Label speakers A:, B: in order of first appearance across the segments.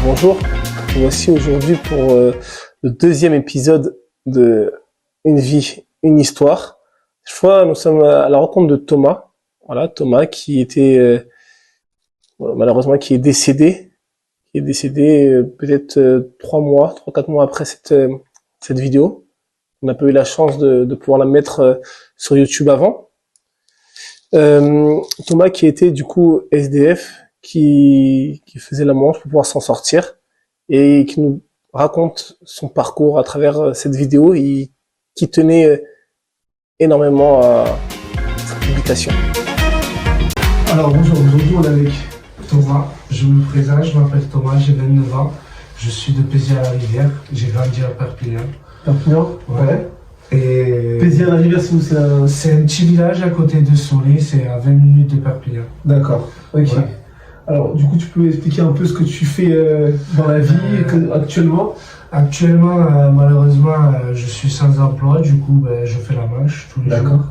A: Bonjour, voici aujourd'hui pour le deuxième épisode de Une vie, une histoire. Cette fois, nous sommes à la rencontre de Thomas. Voilà, Thomas qui était malheureusement qui est décédé. Peut-être 3-4 mois après cette vidéo. On n'a pas eu la chance de pouvoir la mettre sur YouTube avant. Thomas qui était du coup SDF, qui faisait la manche pour pouvoir s'en sortir et qui nous raconte son parcours à travers cette vidéo et qui tenait énormément à sa publication.
B: Alors bonjour, aujourd'hui on est avec Thomas, je me présente, je m'appelle Thomas, j'ai 29 ans, je suis de Pézières-la-Rivière, j'ai grandi à Perpignan.
A: Perpignan?
B: Ouais. Et
A: Pézières-la-Rivière,
B: c'est un petit village à côté de Soleil, c'est à 20 minutes de Perpignan.
A: D'accord, ok.
B: Ouais.
A: Alors du coup tu peux expliquer un peu ce que tu fais dans la vie actuellement?
B: Actuellement, malheureusement, je suis sans emploi, du coup je fais la manche tous les jours.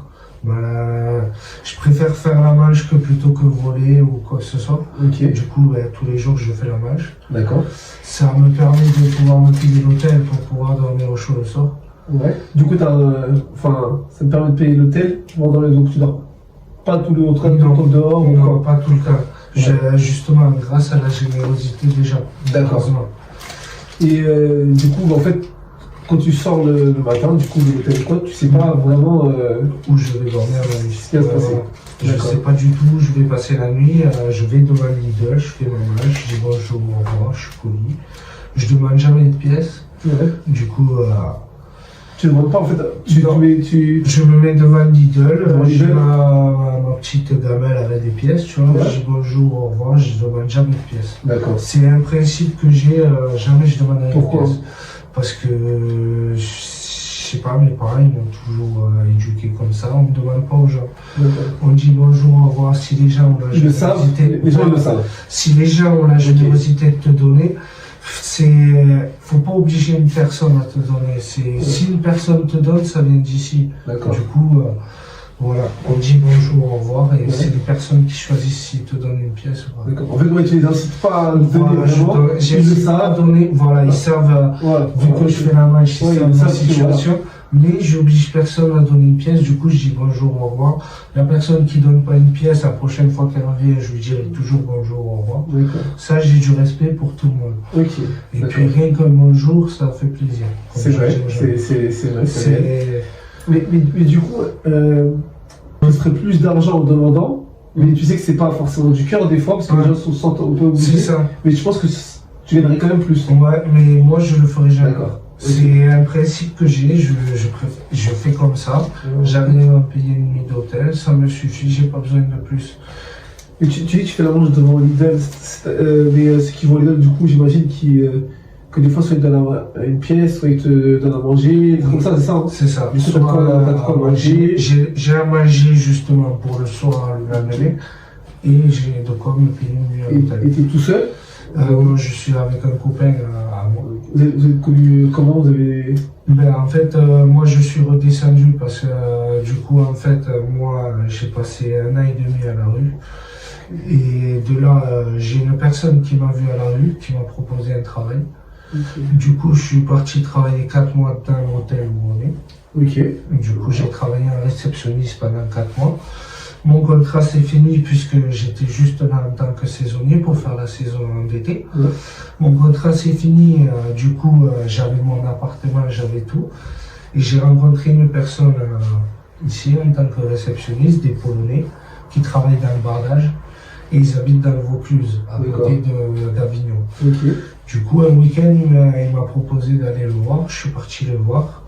B: Je préfère faire la manche plutôt que voler ou quoi que ce soit.
A: Ok.
B: Du coup, tous les jours, je fais la manche.
A: D'accord.
B: Ça me permet de pouvoir me payer l'hôtel pour pouvoir dormir au chaud le soir.
A: Ouais. Du coup, ça me permet de payer l'hôtel pour dormir, donc tu dors pas tout le temps dehors ou
B: Non,
A: quoi?
B: pas tout le temps. Ouais. Justement, grâce à la générosité des gens.
A: D'accord. Et du coup, en fait, quand tu sors le matin, du coup, de l'hôtel quoi, tu sais pas vraiment
B: où je vais dormir la nuit.
A: Ce qui va se passer.
B: Je sais pas du tout où je vais passer la nuit. Je vais devant Lidl, je fais ma manche, je dis bonjour, au revoir, je suis poli. Je demande jamais de pièces.
A: Ouais.
B: Du coup,
A: tu ne demandes pas en fait.
B: Je me mets devant Lidl, j'ai ma petite gamelle avec des pièces, tu vois.
A: Ouais.
B: Je dis bonjour, au revoir, je demande jamais de pièces.
A: D'accord.
B: C'est un principe que j'ai, jamais je demande de
A: Pourquoi?
B: pièces. Parce que, je sais pas, mes parents ils m'ont toujours éduqué comme ça, on ne demande pas aux gens. On dit bonjour, au revoir, si les gens ont la générosité.
A: Les gens le savent.
B: Si les gens ont la générosité de te donner, faut pas obliger une personne à te donner. Si une personne te donne, ça vient d'ici.
A: D'accord.
B: Du coup, voilà, on dit bonjour, au revoir, et c'est les personnes qui choisissent s'ils te donnent une pièce ou pas.
A: D'accord. En fait, tu les incites pas à donner vraiment.
B: Ils le savent donner, voilà, ils savent, vu que je fais la manche, ils savent la situation. Mais j'oblige personne à donner une pièce, du coup je dis bonjour, au revoir. La personne qui donne pas une pièce, la prochaine fois qu'elle revient, je lui dirai toujours bonjour, au revoir. Ça, j'ai du respect pour tout le monde.
A: Okay.
B: Et puis rien qu'un bonjour, ça fait plaisir.
A: C'est vrai, c'est vrai. Mais du coup, je ferais plus d'argent en demandant, mais tu sais que c'est pas forcément du cœur des fois, parce que les gens se sentent un peu obligés.
B: C'est ça.
A: Mais je pense que tu gagnerais quand même plus.
B: Ouais, mais moi je le ferai jamais.
A: D'accord.
B: C'est un principe que j'ai, je fais comme ça, j'arrive à payer une nuit d'hôtel, ça me suffit, j'ai pas besoin de plus.
A: Et tu dis que tu fais la manche devant Lidl, mais ceux qui vont Lidl, du coup, j'imagine que des fois, soit ils te donnent une pièce, soit ils te donnent à manger, comme ça, c'est ça, hein?
B: C'est ça.
A: Du coup, t'as de quoi manger.
B: J'ai à manger justement pour le soir, le lendemain, et j'ai de quoi me payer une nuit à l'hôtel.
A: Et t'es tout seul?
B: Je suis avec un copain à moi.
A: Vous êtes connu comment? Vous avez...
B: En fait, moi je suis redescendu parce que du coup, en fait, moi j'ai passé 1 an et demi à la rue. Et de là, j'ai une personne qui m'a vu à la rue, qui m'a proposé un travail. Okay. Du coup, je suis parti travailler 4 mois dans l'hôtel où on est.
A: Okay.
B: Du coup, j'ai travaillé en réceptionniste pendant 4 mois. Mon contrat s'est fini puisque j'étais juste là en tant que saisonnier pour faire la saison d'été. Ouais. Mon contrat s'est fini, du coup j'avais mon appartement, j'avais tout. Et j'ai rencontré une personne ici en tant que réceptionniste, des Polonais, qui travaillent dans le bardage. Et ils habitent dans le Vaucluse, à côté d'Avignon. Okay. Du coup, un week-end, il m'a proposé d'aller le voir. Je suis parti le voir.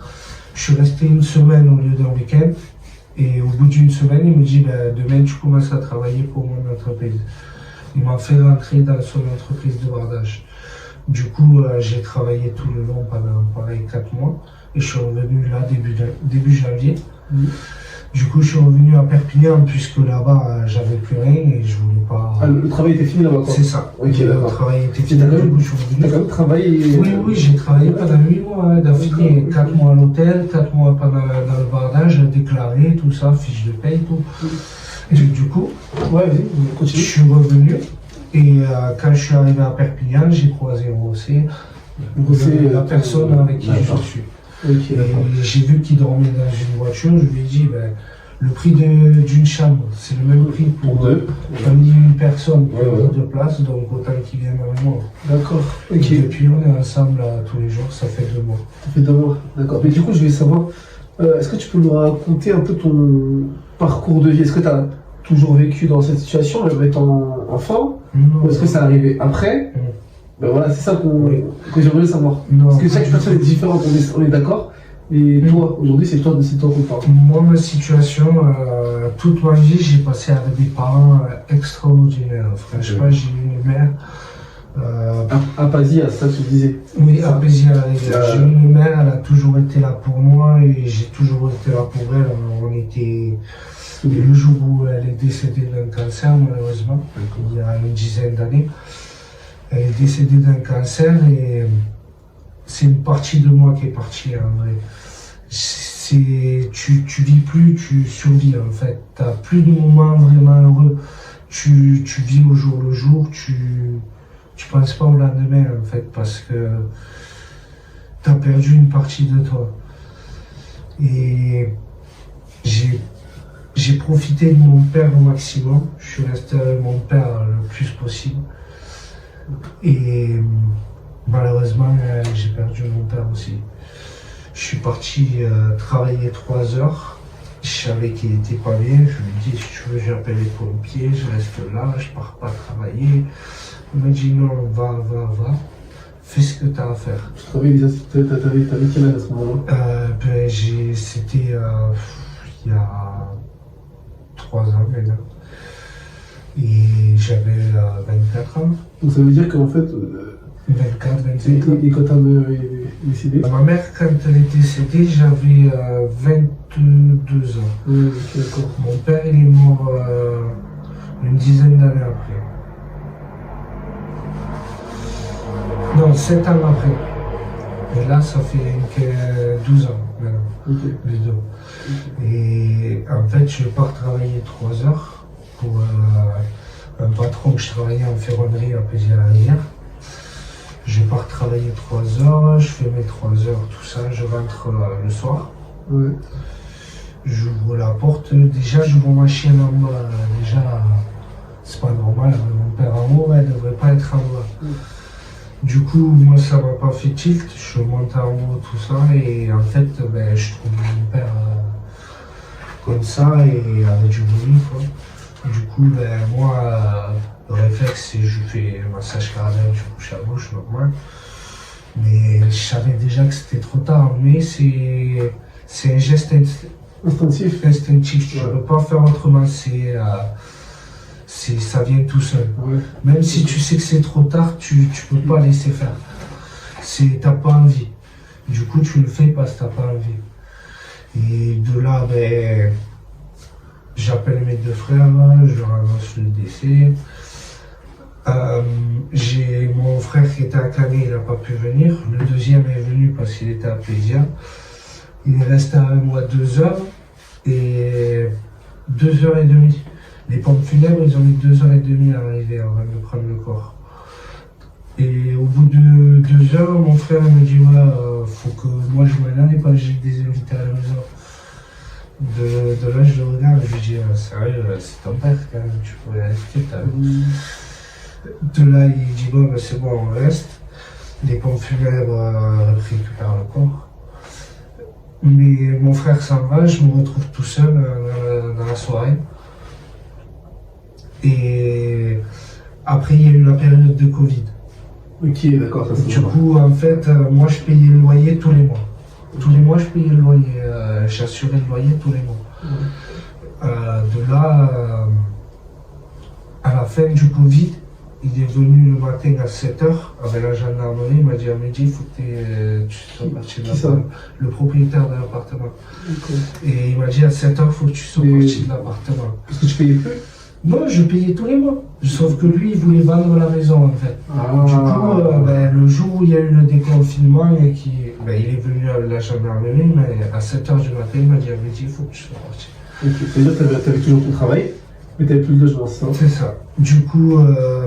B: Je suis resté 1 semaine au lieu d'un week-end. Et au bout d'1 semaine, il me dit demain tu commences à travailler pour mon entreprise. Il m'a fait rentrer dans son entreprise de bardage. Du coup, j'ai travaillé tout le long pendant pareil 4 mois et je suis revenu là début janvier. Du coup, je suis revenu à Perpignan puisque là-bas j'avais plus rien et je voulais pas.
A: Ah, le travail était fini là-bas quoi?
B: C'est ça.
A: Ok,
B: le travail était fini. Du coup, je suis revenu.
A: T'as quand même travaillé?
B: Oui, j'ai travaillé pendant 8 mois d'affilée. 4 mois à l'hôtel, 4 mois dans le bardage, déclaré, tout ça, fiche de paye, tout. Et du coup,
A: vas-y, continue.
B: Je suis revenu Et quand je suis arrivé à Perpignan, j'ai croisé Rossé, la personne avec qui je suis.
A: Ok, d'accord.
B: Et j'ai vu qu'il dormait dans une voiture, je lui ai dit, ben, le prix d'une chambre, c'est le même prix pour
A: deux.
B: une personne pour deux places, donc autant qu'il vienne avec moi.
A: D'accord.
B: Et depuis, on est ensemble tous les jours, ça fait 2 mois.
A: Ça fait 2 mois, d'accord. Mais du coup, je voulais savoir, est-ce que tu peux nous raconter un peu ton parcours de vie? Est-ce que tu as toujours vécu dans cette situation, même étant enfant?
B: Non,
A: ou est-ce que ça arrivé après? Ben voilà, c'est ça que j'aimerais savoir.
B: Non,
A: parce que chaque personne est différente, on est d'accord. Et toi, aujourd'hui, c'est toi qu'on parle.
B: Moi, ma situation, toute ma vie, j'ai passé avec des parents extraordinaires. Franchement, j'ai eu une mère.
A: Apasia, c'est ça que tu disais.
B: Oui, Apasia. J'ai eu une mère, elle a toujours été là pour moi et j'ai toujours été là pour elle. On était. Le jour où elle est décédée d'un cancer, malheureusement, il y a une dizaine d'années. Elle est décédée d'un cancer et c'est une partie de moi qui est partie en vrai. Tu vis plus, tu survis en fait. Tu n'as plus de moments vraiment heureux. Tu vis au jour le jour, tu penses pas au lendemain en fait parce que tu as perdu une partie de toi. Et j'ai profité de mon père au maximum. Je suis resté avec mon père le plus possible. Et malheureusement, j'ai perdu mon père aussi. Je suis parti travailler 3 heures. Je savais qu'il n'était pas bien. Je lui ai dit, si tu veux, j'appelle les pompiers, je reste là, je pars pas travailler. Il m'a dit, non, va. Fais ce que tu as à faire.
A: Tu travaillais déjà, t'avais quel âge à ce moment-là?
B: C'était il y a 3 ans maintenant. Et j'avais 24 ans.
A: Donc ça veut dire qu'en fait...
B: 24, 25 ans.
A: Et quand ta mère est décédée?
B: Ma mère, quand elle est décédée, j'avais 22 ans.
A: Ok, d'accord.
B: Mon père, il est mort une dizaine d'années après. Non, 7 ans après. Et là, ça fait 12 ans maintenant, les deux. Et en fait, je pars travailler 3 heures pour un patron que je travaillais en ferronnerie à Pézières-la-Rivière. Je pars travailler 3 heures, je fais mes 3 heures, tout ça, je rentre le soir.
A: Ouais.
B: J'ouvre la porte, déjà je vois ma chienne en bas, déjà c'est pas normal, mon père en haut, elle devrait pas être en bas. Du coup, moi ça m'a pas fait tilt, je monte en haut, tout ça, et en fait, je trouve mon père comme ça, et avec du bruit, quoi. Du coup, moi, le réflexe, c'est que je fais un massage cardiaque, je couche à gauche, normal. Mais je savais déjà que c'était trop tard, mais c'est un geste instinctif. Tu ne peux pas faire autrement, ça vient tout seul.
A: Ouais.
B: Même si tu sais que c'est trop tard, tu ne peux pas laisser faire. Tu n'as pas envie. Du coup, tu le fais parce que tu n'as pas envie. Et de là, j'appelle mes 2 frères, je leur annonce le décès. J'ai mon frère qui était à Canet, il n'a pas pu venir. Le deuxième est venu parce qu'il était à Pézières. Il est resté avec moi 2 heures et 2h30. Les pompes funèbres, ils ont mis 2h30 à arriver avant de prendre le corps. Et au bout de 2 heures, mon frère me dit faut que moi je m'en aille parce que j'ai des invités à la maison. De là, je le regarde et je lui dis sérieux, c'est ton père quand même, tu pourrais rester. De là, il dit c'est bon, on reste. Les pompes funèbres récupèrent le corps. Mais mon frère s'en va, je me retrouve tout seul dans la soirée. Et après, il y a eu la période de Covid.
A: Ok, d'accord, ça se
B: Du coup, en fait, moi, je payais le loyer tous les mois. Tous les mois, je payais le loyer. J'assurais le loyer tous les mois. De là, à la fin du Covid, il est venu le matin à 7h avec la gendarmerie. Il m'a dit à midi, il faut que tu sois parti de l'appartement. Le propriétaire de l'appartement.
A: Okay.
B: Et il m'a dit à 7h, il faut que tu sois parti de l'appartement.
A: Parce que tu payais plus?
B: Non, je payais tous les mois. Sauf que lui, il voulait vendre la maison en fait. Du coup, le jour où il y a eu le déconfinement, il est venu à la gendarmerie, mais à 7h du matin, il m'a dit à midi, il faut que tu sois parti.
A: Ok, c'est-à-dire que tu avais toujours ton travail?
C: Mais t'avais plus de logement, c'est ça?
B: C'est ça. Du coup,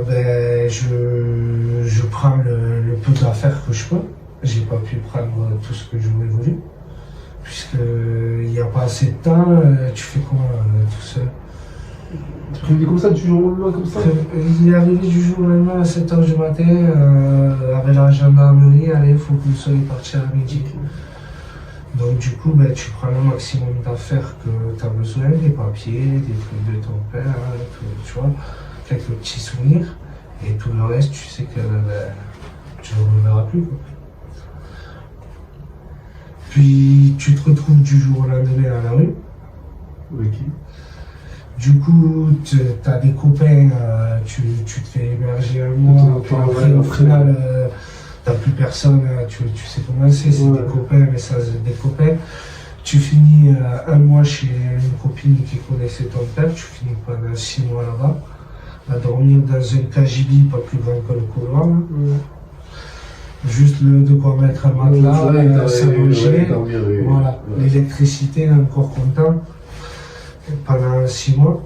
B: je prends le peu d'affaires que je peux. J'ai pas pu prendre tout ce que j'aurais voulu. Puisqu'il n'y a pas assez de temps, tu fais quoi tout seul?
C: Tu prévenais comme ça, du jour au lendemain, comme ça?
B: Il est arrivé du jour au lendemain à 7h du matin, avec la gendarmerie, allez, il faut que vous soyez partis à midi. Donc du coup, tu prends le maximum d'affaires que tu as besoin, des papiers, des trucs de ton père, tu vois, quelques petits souvenirs, et tout le reste, tu sais que tu ne le reverras plus, quoi. Puis tu te retrouves du jour au lendemain à la rue.
C: Ok.
B: Du coup, tu as des copains, tu te fais héberger un mois, puis après, au final, t'as plus personne, tu sais comment c'est des copains, mais ça c'est des copains. Tu finis un mois chez une copine qui connaissait ton père, tu finis pendant 6 mois là-bas, à dormir dans un cagibi pas plus grand que le couloir. Juste de quoi mettre un matelas, s'allonger, voilà. L'électricité, encore content, pendant 6 mois.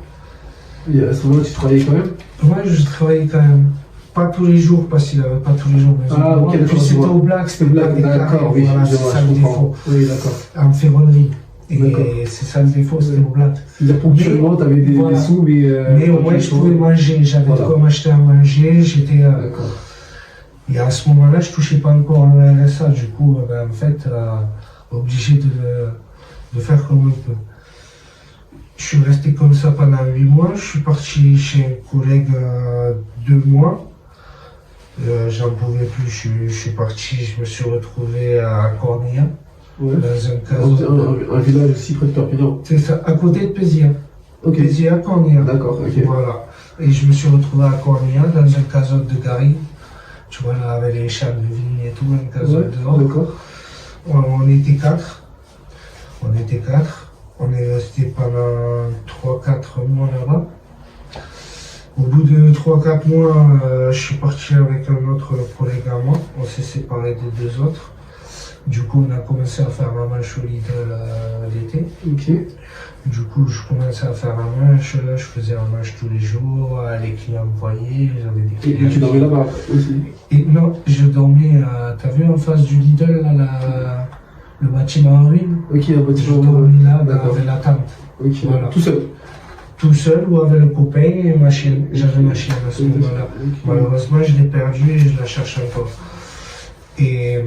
C: Et à ce moment-là, tu travaillais quand même?
B: Ouais, je travaillais quand même. Pas tous les jours, parce qu'il n'y avait pas tous les jours. Mais
C: ok,
B: puis c'était au black, c'était black.
C: D'accord, oui,
B: voilà, c'est ça le défaut.
C: Oui, d'accord.
B: En ferronnerie. Et c'est ça le défaut, c'était au black.
C: C'est-à-dire ponctuellement, tu avais des sous,
B: mais au moins, je pouvais manger. J'avais de quoi m'acheter à manger. J'étais.
C: D'accord.
B: Et à ce moment-là, je touchais pas encore le RSA. Du coup, en fait, obligé de faire comme un peu. Je suis resté comme ça pendant 8 mois. Je suis parti chez un collègue 2 mois. J'en pouvais plus. Je suis parti. Je me suis retrouvé à Cornilla.
C: Ouais.
B: Dans
C: un village aussi près de Perpignan.
B: C'est ça, à côté de Pézia.
C: Ok.
B: Pézia, Cornilla.
C: D'accord, ok.
B: Voilà. Et je me suis retrouvé à Cornilla dans un casotte de Gary. Tu vois, là, avec les champs de vigne et tout, un casotte dehors.
C: D'accord.
B: On était 4. On est resté pendant 3-4 mois là-bas. Au bout de 3-4 mois, je suis parti avec un autre collègue à moi. On s'est séparés des 2 autres. Du coup, on a commencé à faire la manche au Lidl l'été.
C: Ok.
B: Du coup, je commençais à faire la manche. Je faisais la manche tous les jours. Les clients me voyaient. J'avais des clients.
C: Et tu dormais là-bas aussi?
B: Et non, je dormais, t'as vu en face du Lidl, là, le bâtiment en ruine?
C: Ok, un bâtiment.
B: Je dormais là, avec la tente.
C: Ok,
B: voilà.
C: Tout seul?
B: Tout seul ou avec le copain et ma chienne. J'avais ma chienne à ce moment-là.
C: Okay.
B: Malheureusement, je l'ai perdue et je la cherche encore. Et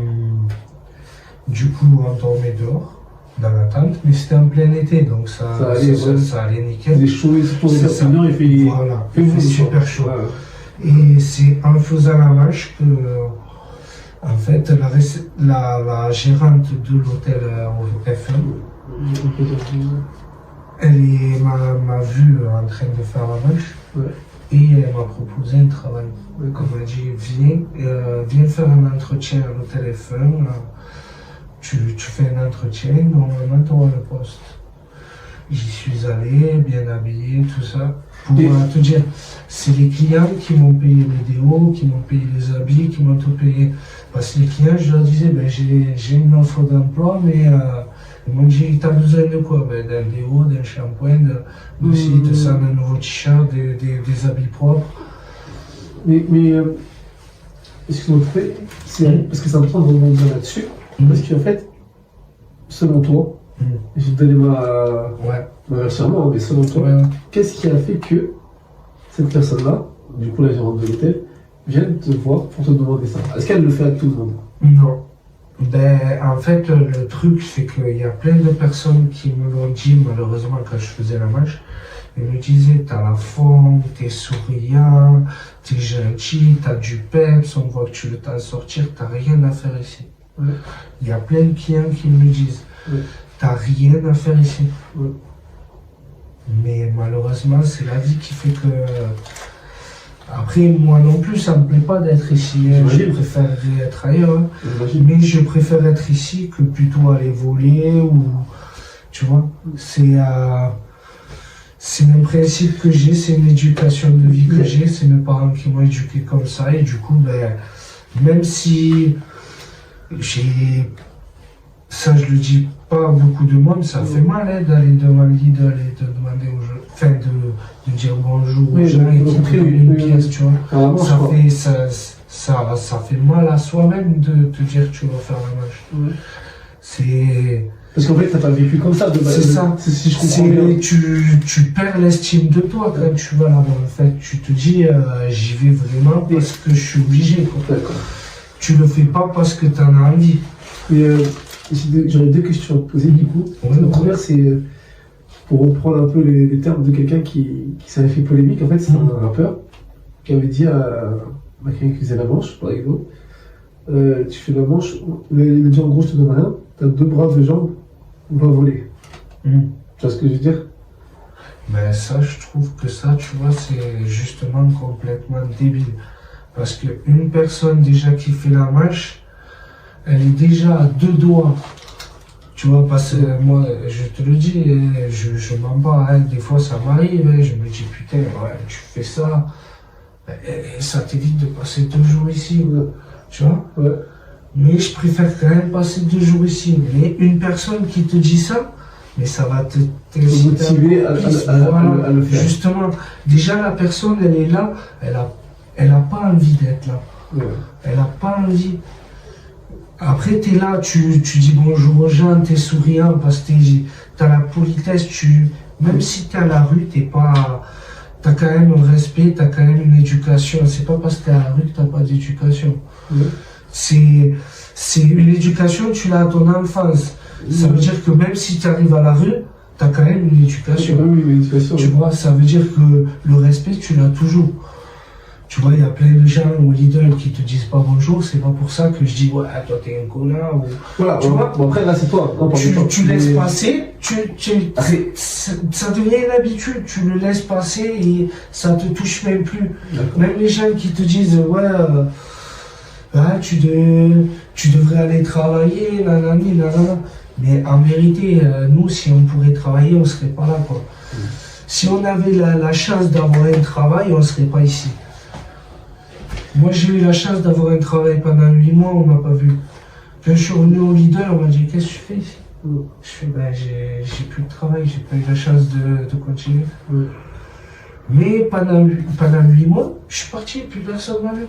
B: du coup, on dormait dehors, dans la tente, mais c'était en plein été, donc ça allait nickel.
C: Il est chaud, il se tourne il fait.
B: Voilà, il fait super chaud.
C: Ouais.
B: Et c'est en faisant la manche que, en fait, la gérante de l'hôtel F1, elle m'a vu en train de faire la manche.
C: Ouais.
B: Et elle m'a proposé un travail. Elle m'a dit, viens faire un entretien à l'hôtel F1. Tu fais un entretien, normalement tu auras le poste. J'y suis allé, bien habillé, tout ça. Pour te dire, c'est les clients qui m'ont payé les déos, qui m'ont payé les habits, qui m'ont tout payé. Parce que les clients, je leur disais, j'ai une offre d'emploi, mais ils m'ont dit, t'as besoin de quoi? D'un déo, d'un shampoing, de ça, d'un nouveau t-shirt, des habits propres.
C: Mais excuse-moi, parce que c'est important de rebondir là-dessus. Parce qu'en fait, selon toi, je vais te donner ma version à moi, mais selon toi, qu'est-ce qui a fait que cette personne-là, du coup la gérante de l'hôtel, vienne te voir pour te demander ça? Est-ce qu'elle le fait à tout le monde?
B: Non. En fait, le truc, c'est qu'il y a plein de personnes qui me l'ont dit, malheureusement, quand je faisais la manche. Ils me disaient, t'as la forme, t'es souriant, t'es gentil, t'as du peps, on voit que tu veux t'en sortir, t'as rien à faire ici. Il y a plein de clients qui me le disent. T'as rien à faire ici. Mais malheureusement, c'est la vie qui fait que... Après, moi non plus, ça me plaît pas d'être ici. Je préfère être ailleurs. Mais je préfère être ici que plutôt aller voler ou... Tu vois, c'est un principe que j'ai, c'est une éducation de vie que j'ai, c'est mes parents qui m'ont éduqué comme ça. Et du coup, même si ça je le dis pas à beaucoup de monde, ça fait mal d'aller devant Lidl et de demander aux gens. enfin, de dire bonjour aux
C: Oui,
B: gens et qui te donnent une pièce, tu vois. Ça fait mal à soi-même de te dire que tu vas faire la manche.
C: Ouais.
B: C'est...
C: Parce qu'en fait, t'as pas vécu comme ça de base.
B: C'est ça.
C: Si je comprends bien.
B: Tu perds l'estime de toi quand tu vas là-bas. En fait, tu te dis, j'y vais vraiment parce que je suis obligé. Quoi.
C: D'accord.
B: Tu le fais pas parce que t'en as envie.
C: Et j'aurais deux questions à te poser du coup.
B: Ouais,
C: la première, c'est pour reprendre un peu les termes de quelqu'un qui s'avait fait polémique. En fait, c'est un rappeur qui avait dit à quelqu'un qui faisait la manche, par exemple, tu fais la manche, il a dit en gros, je te donne rien, t'as deux bras, deux jambes, on va voler. Tu vois ce que je veux dire?
B: Mais ça, je trouve que ça, tu vois, c'est justement complètement débile. Parce qu'une personne déjà qui fait la manche, elle est déjà à deux doigts. Tu vois, parce que moi, je te le dis, je m'en bats, hein, des fois ça m'arrive, hein, je me dis putain, ouais, tu fais ça, et ça t'évite de passer 2 jours ici, tu vois.
C: Ouais.
B: Mais je préfère quand même passer 2 jours ici. Mais une personne qui te dit ça, mais ça va te
C: motiver à le faire.
B: Justement, déjà la personne, elle est là, elle a pas envie d'être là.
C: Ouais.
B: Elle a pas envie. Après, tu es là, tu dis bonjour aux gens, tu es souriant parce que tu as la politesse. Même si tu es à la rue, tu as quand même un respect, tu as quand même une éducation. C'est pas parce que tu es à la rue que tu n'as pas d'éducation.
C: Ouais.
B: C'est une éducation, tu l'as à ton enfance. Ça veut dire que même si tu arrives à la rue, tu as quand même une éducation.
C: Oui, une éducation.
B: Tu vois, ça veut dire que le respect, tu l'as toujours. Tu vois, il y a plein de gens au Lidl qui te disent pas bonjour, c'est pas pour ça que je dis, ouais, toi t'es un connard. Ou...
C: Voilà, tu vois, bon, après là c'est toi. Non,
B: tu laisses passer, ça devient une habitude, tu le laisses passer et ça te touche même plus. Même les gens qui te disent, ouais, tu devrais aller travailler, nanani, nanana. Mais en vérité, nous, si on pourrait travailler, on serait pas là, quoi. Si on avait la chance d'avoir un travail, on serait pas ici. Moi, j'ai eu la chance d'avoir un travail pendant 8 mois, on m'a pas vu. Quand je suis revenu au leader, on m'a dit, qu'est-ce que tu fais ici? Je fais, j'ai plus de travail, j'ai pas eu la chance de continuer. Mais pendant 8 mois, je suis parti, et plus personne m'a vu.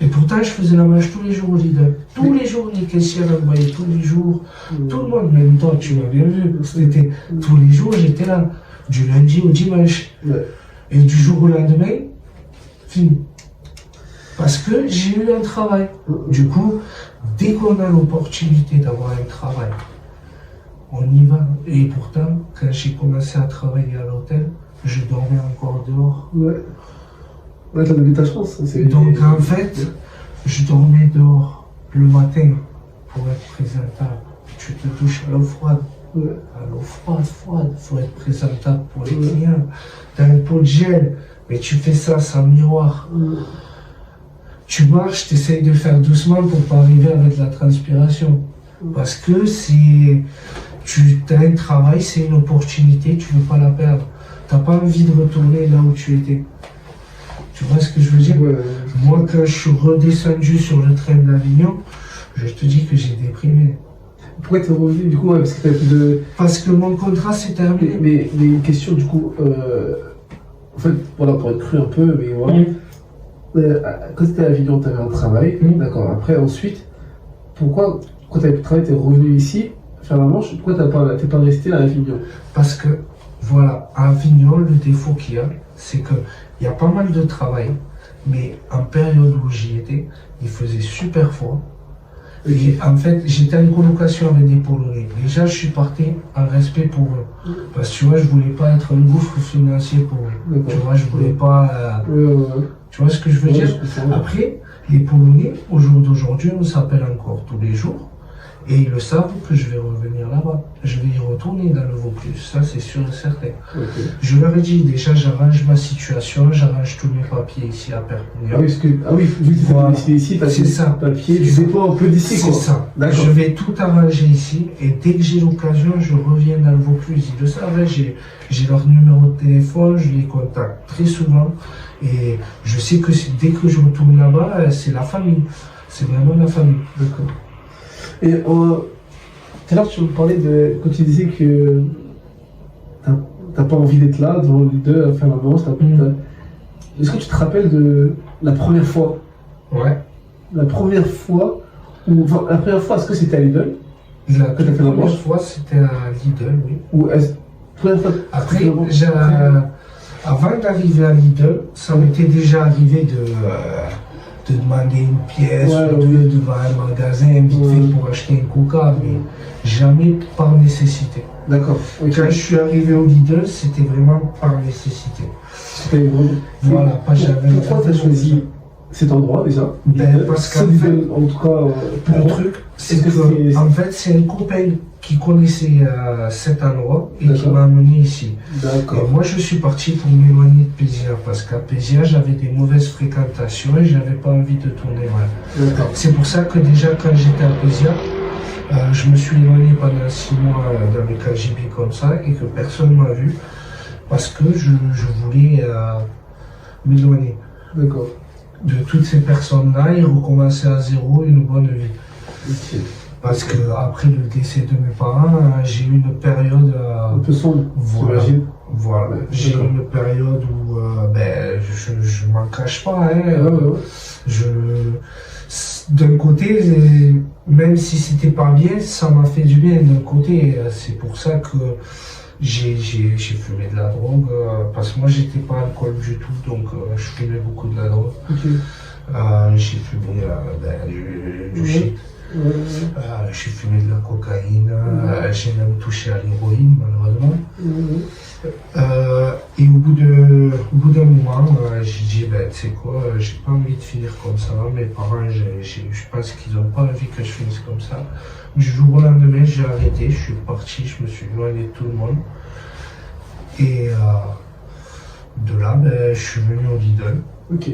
B: Et pourtant, je faisais la manche tous les jours au leader. Tous les jours, les caissières me voyaient, tous les jours. Tout le monde, même toi, tu m'as bien vu. C'était tous les jours, j'étais là. Du lundi au dimanche. Et du jour au lendemain, fini. Parce que j'ai eu un travail. Du coup, dès qu'on a l'opportunité d'avoir un travail, on y va. Et pourtant, quand j'ai commencé à travailler à l'hôtel, je dormais encore dehors.
C: Ouais, t'as donné ta chance.
B: Donc en fait, je dormais dehors le matin pour être présentable. Tu te touches à l'eau froide. À l'eau froide, faut être présentable pour les clients. T'as un pot de gel, mais tu fais ça sans miroir. Tu marches, tu essayes de faire doucement pour pas arriver avec la transpiration. Parce que tu as un travail, c'est une opportunité, tu veux pas la perdre. T'as pas envie de retourner là où tu étais. Tu vois ce que je veux dire? Moi, quand je suis redescendu sur le train d'Avignon, je te dis que j'ai déprimé.
C: Pourquoi t'es revenu du coup? Parce que t'as plus de...
B: Parce que mon contrat s'est terminé.
C: Mais une question du coup, en fait, voilà, pour être cru un peu, mais voilà. Quand tu étais à Avignon, tu avais un travail, d'accord. Après, ensuite, pourquoi, quand tu avais plus de travail, tu es revenu ici, faire la manche, pourquoi t'es pas resté à Avignon?
B: Parce que, voilà, à Avignon, le défaut qu'il y a, c'est qu'il y a pas mal de travail, mais en période où j'y étais, il faisait super froid. Et en fait, j'étais en colocation avec des Polonais. Déjà, je suis parti en respect pour eux. Parce que tu vois, je voulais pas être un gouffre financier pour eux. Tu vois, je voulais pas... Tu vois ce que je veux dire? Après, les Polonais, au jour d'aujourd'hui, on s'appelle encore tous les jours. Et ils le savent que je vais revenir là-bas. Je vais y retourner dans le Vaucluse. Ça, c'est sûr et certain. Je leur ai dit, déjà, j'arrange ma situation, j'arrange tous mes papiers ici à Perpignan.
C: Vu que voilà. Ici, t'as ça. Papier, tu dépends un peu d'ici,
B: quoi. C'est ça. Je vais tout arranger ici. Et dès que j'ai l'occasion, je reviens dans le Vaucluse. Ils le savent, j'ai leur numéro de téléphone, je les contacte très souvent. Et je sais que dès que je retourne là-bas, c'est la famille. C'est vraiment la famille.
C: D'accord. Et tout à l'heure, tu me parlais de. Quand tu disais que t'as pas envie d'être là, devant le leader, à faire l'avance. Est-ce que tu te rappelles de la première fois?
B: Ouais.
C: La première fois, la première fois, est-ce que c'était à Lidl?
B: La première fois, c'était à Lidl, oui.
C: Ou est-ce première fois?
B: Après, avant d'arriver à Lidl, ça m'était déjà arrivé de demander une pièce ou deux devant un magasin vite fait pour acheter un coca, mais jamais par nécessité.
C: D'accord.
B: Quand je suis arrivé au Lidl, c'était vraiment par nécessité.
C: Voilà,
B: pas j'avais.
C: Pourquoi tu as choisi cet endroit déjà?
B: Parce qu'en fait,
C: en tout cas,
B: le truc, c'est que en fait, c'est un copain qui connaissait cet endroit et qui m'a amené ici. Et moi, je suis parti pour m'éloigner de Pézia parce qu'à Pézia, j'avais des mauvaises fréquentations et j'avais pas envie de tourner mal. C'est pour ça que déjà, quand j'étais à Pézia, je me suis éloigné pendant 6 mois dans le KGB comme ça et que personne m'a vu parce que je voulais m'éloigner.
C: D'accord.
B: De toutes ces personnes-là et recommencer à zéro une bonne vie.
C: Okay.
B: Parce que après le décès de mes parents, j'ai eu une période
C: un peu sombre.
B: Voilà. J'ai eu une période où je m'en cache pas. D'un côté, même si c'était pas bien, ça m'a fait du bien d'un côté. C'est pour ça que j'ai fumé de la drogue, parce que moi j'étais pas alcool du tout, donc je fumais beaucoup de la drogue. J'ai fumé du shit. J'ai fumé de la cocaïne, j'ai même touché à l'héroïne malheureusement. Et au bout d'un moment, j'ai dit, tu sais quoi, j'ai pas envie de finir comme ça. Mes parents, je pense qu'ils n'ont pas envie que je finisse comme ça. Du jour au lendemain, j'ai arrêté, je suis parti, je me suis éloigné de tout le monde. Et de là, je suis venu au Lidl.
C: Ok.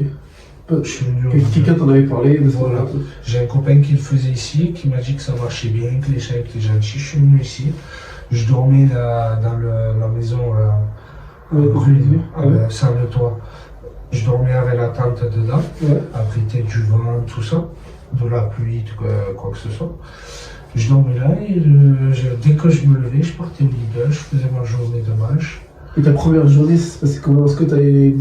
C: Quelqu'un t'en avait parlé de
B: voilà. J'ai un copain qui le faisait ici, qui m'a dit que ça marchait bien, que les gens étaient gentils. Je suis venu ici. Je dormais dans la maison brune, sans le toit. Je dormais avec la tente dedans, abrité du vent, tout ça, de la pluie, quoi que ce soit. Je dormais là et dès que je me levais, je partais au Lidl, je faisais ma journée de match.
C: Et ta première journée, c'est passé comment? Est-ce que tu avais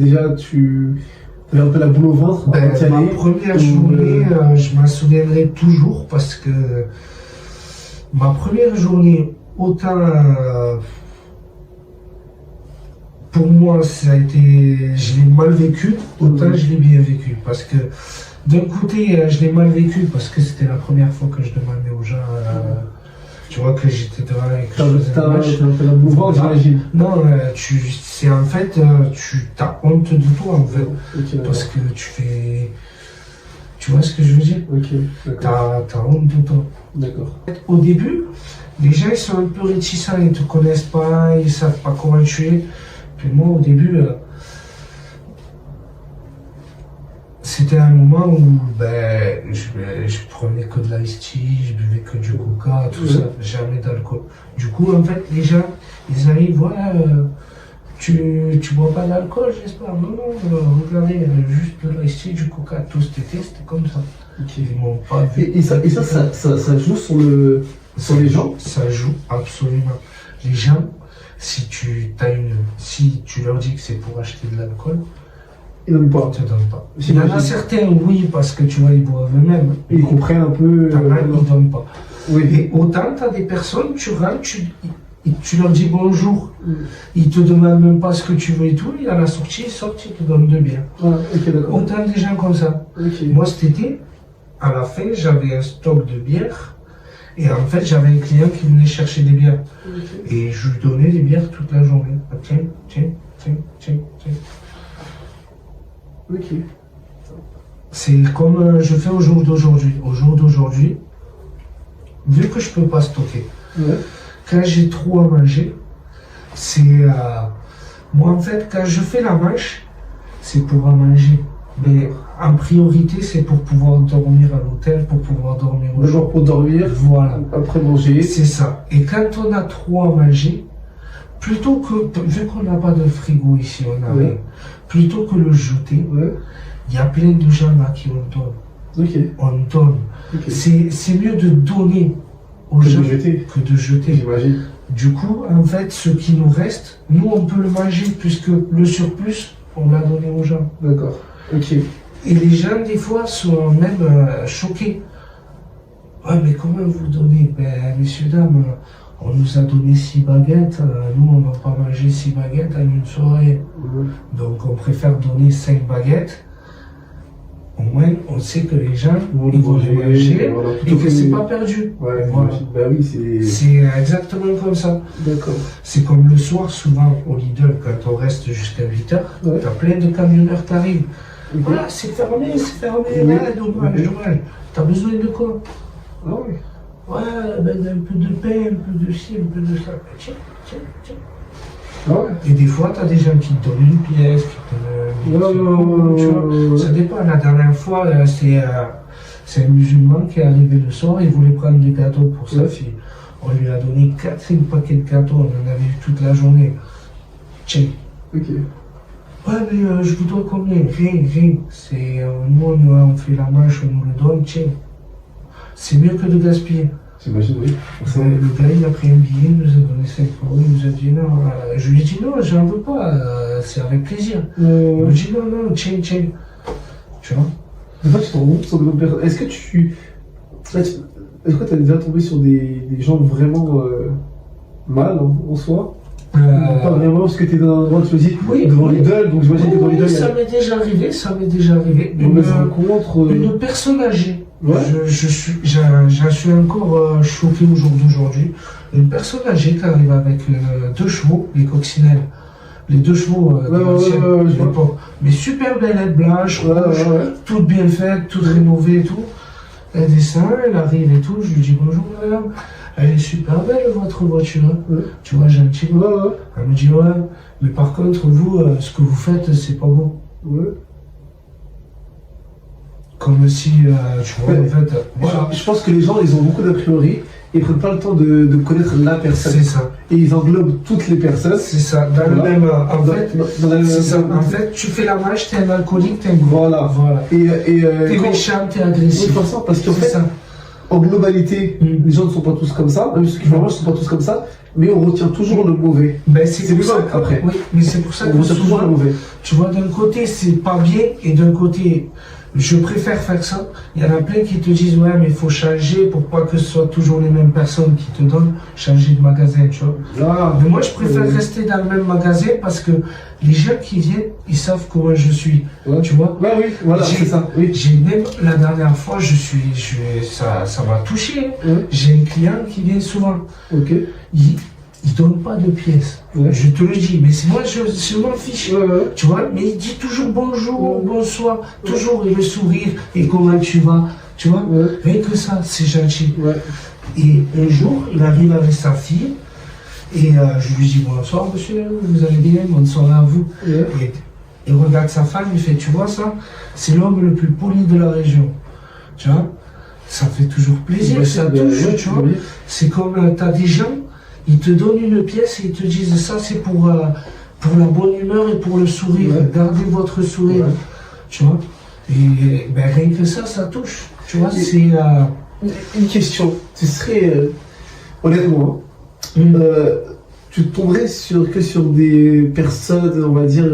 C: un peu la boule au ventre?
B: Ma première journée, je m'en souviendrai toujours parce que ma première journée, autant pour moi, ça a été, je l'ai mal vécu, autant je l'ai bien vécu. Parce que d'un côté, je l'ai mal vécu parce que c'était la première fois que je demandais aux gens, tu vois, que j'étais devant et que je faisais un match.
C: J'imagine.
B: Non, c'est en fait, tu as honte de toi en fait. Parce que tu fais. Tu vois ce que je veux dire? T'as honte de toi.
C: D'accord.
B: Au début, les gens ils sont un peu réticents, ils ne te connaissent pas, ils ne savent pas comment tu es. Puis moi, au début, c'était un moment où je prenais que de l'ice tea, je buvais que du coca, tout ça, jamais d'alcool. Du coup, en fait, les gens, ils arrivent, voilà, tu bois pas d'alcool, j'espère. Non, regardez, juste de l'ice tea, du coca, tout cet été, c'était comme ça. Ils m'ont pas vu.
C: Et ça joue sur les gens?
B: Ça joue absolument. Les gens, si tu leur dis que c'est pour acheter de l'alcool,
C: ils ne
B: te donnent pas. Il y en a certains, oui, parce que tu vois, ils boivent eux-mêmes.
C: Ils comprennent un peu.
B: Ils ne donnent pas.
C: Oui.
B: Et autant, tu as des personnes, tu rentres, tu leur dis bonjour. Ils te demandent même pas ce que tu veux et tout. Et à la sortie, ils sortent, ils te donnent de bière. Autant des gens comme ça. Moi, cet été, à la fin, j'avais un stock de bière. Et en fait, j'avais un client qui venait chercher des bières. Et je lui donnais des bières toute la journée. Tiens.
C: Ok.
B: C'est comme je fais au jour d'aujourd'hui. Au jour d'aujourd'hui, vu que je peux pas stocker, quand j'ai trop à manger, c'est... moi, en fait, quand je fais la marche, c'est pour à manger. Mais en priorité, c'est pour pouvoir dormir à l'hôtel, pour pouvoir dormir au jour.
C: Pour dormir,
B: voilà.
C: Après manger.
B: C'est ça. Et quand on a trop à manger, plutôt que, vu qu'on n'a pas de frigo ici, on a rien, plutôt que le jeter, il y a plein de gens là qui on donne. On donne. C'est mieux de donner aux gens que de jeter.
C: J'imagine.
B: Du coup, en fait, ce qui nous reste, nous, on peut le manger puisque le surplus, on l'a donné aux gens.
C: D'accord. Ok.
B: Et les gens, des fois, sont même choqués. Ouais, mais comment vous donnez? Ben, messieurs, dames, on nous a donné 6 baguettes. Nous, on ne va pas manger 6 baguettes en une soirée. Donc, on préfère donner 5 baguettes. Au moins, on sait que les gens ils vont les manger
C: voilà,
B: et que c'est pas perdu.
C: Ouais,
B: voilà.
C: bah oui, c'est...
B: C'est exactement comme ça.
C: D'accord.
B: C'est comme le soir, souvent, au Lidl, quand on reste jusqu'à 8h,
C: Ouais.
B: t'as plein de camionneurs qui arrivent.
C: Ok.
B: Voilà, c'est fermé,
C: Oui.
B: ouais, dommage,
C: Oui.
B: dommage. T'as besoin de quoi?
C: Ah oui.
B: Ouais, ben, un peu de pain, un peu de ci, un peu de ça. Tiens, tiens, tiens.
C: Ah ouais.
B: Et des fois, t'as des gens qui te donnent une pièce, qui te donnent... tu vois, ça dépend. La dernière fois, c'est un musulman qui est arrivé le soir, il voulait prendre des gâteaux pour sa fille. On lui a donné 4-5 paquets de gâteaux, on en avait eu toute la journée. Tiens.
C: Ok.
B: Ouais, mais je vous dois combien? Rien. C'est, nous, on fait la manche, on nous le donne, tiens. C'est mieux que de gaspiller.
C: J'imagine, oui.
B: Le gars, il a pris un billet, il nous a donné 5 euros, il nous a dit non. Je lui ai dit non, j'en veux pas, c'est avec plaisir. Il m'a dit non, tiens. Tu vois?
C: Des fois, tu te rends compte sur des autres personnes. Est-ce que est-ce que tu as déjà tombé sur des gens vraiment mal en soi? Pas vraiment, parce que tu es dans un endroit, tu me dis, devant les Lidl, donc j'imagine que devant les Lidl.
B: Ça m'est déjà arrivé. Une personne âgée.
C: Ouais.
B: J'en suis encore choqué au jour d'aujourd'hui. Une personne âgée qui arrive avec 2 chevaux, les coccinelles. Les 2 chevaux de l'ancienne l'époque. Mais super belle, elle blanche, rouge, toute bien faite, toute rénovée et tout. Elle descend, elle arrive et tout. Je lui dis bonjour madame. Elle est super belle votre voiture. Tu vois, gentiment. Elle me dit ouais, mais par contre, vous, ce que vous faites, c'est pas beau. Comme si, tu vois, en fait, voilà.
C: Je pense que les gens, ils ont beaucoup d'a priori, ils prennent pas le temps de connaître la personne.
B: C'est ça.
C: Et ils englobent toutes les personnes.
B: C'est ça. Dans le même, c'est ça. En fait, tu fais la marche, t'es un alcoolique, t'es un gros. Voilà. T'es méchant, t'es agressif.
C: Oui, parce qu'en fait, en globalité, les gens ne sont pas tous comme ça, même ceux qui font la marche ne sont pas tous comme ça, mais on retient toujours le mauvais.
B: Ben, c'est pour ça
C: après.
B: Oui, mais c'est pour ça
C: on retient toujours le mauvais.
B: Tu vois, d'un côté, c'est pas bien, et d'un côté, je préfère faire ça. Il y en a plein qui te disent, ouais, mais il faut changer pour pas que ce soit toujours les mêmes personnes qui te donnent, changer de magasin, tu vois. Mais moi, je préfère rester dans le même magasin parce que les gens qui viennent, ils savent comment je suis, tu vois.
C: Oui, voilà, c'est ça. Oui.
B: J'ai même, la dernière fois, ça m'a touché. J'ai un client qui vient souvent. Il donne pas de pièces. Je te le dis, mais moi je m'en fiche. Tu vois, mais il dit toujours bonjour, bonsoir, toujours le sourire et comment tu vas. Tu vois, rien que ça, c'est gentil. Et un jour, il arrive avec sa fille et je lui dis bonsoir monsieur, vous allez bien, bonne soirée à vous. Et il regarde sa femme, il fait, tu vois ça, c'est l'homme le plus poli de la région. Tu vois, ça fait toujours plaisir, ça touche, tu vois. C'est comme, tu as des gens, ils te donnent une pièce et ils te disent ça c'est pour la bonne humeur et pour le sourire. Gardez votre sourire. Tu vois. Et ben, rien que ça touche. Tu vois, c'est...
C: Une question. Ce serait, honnêtement, tu tomberais que sur des personnes, on va dire,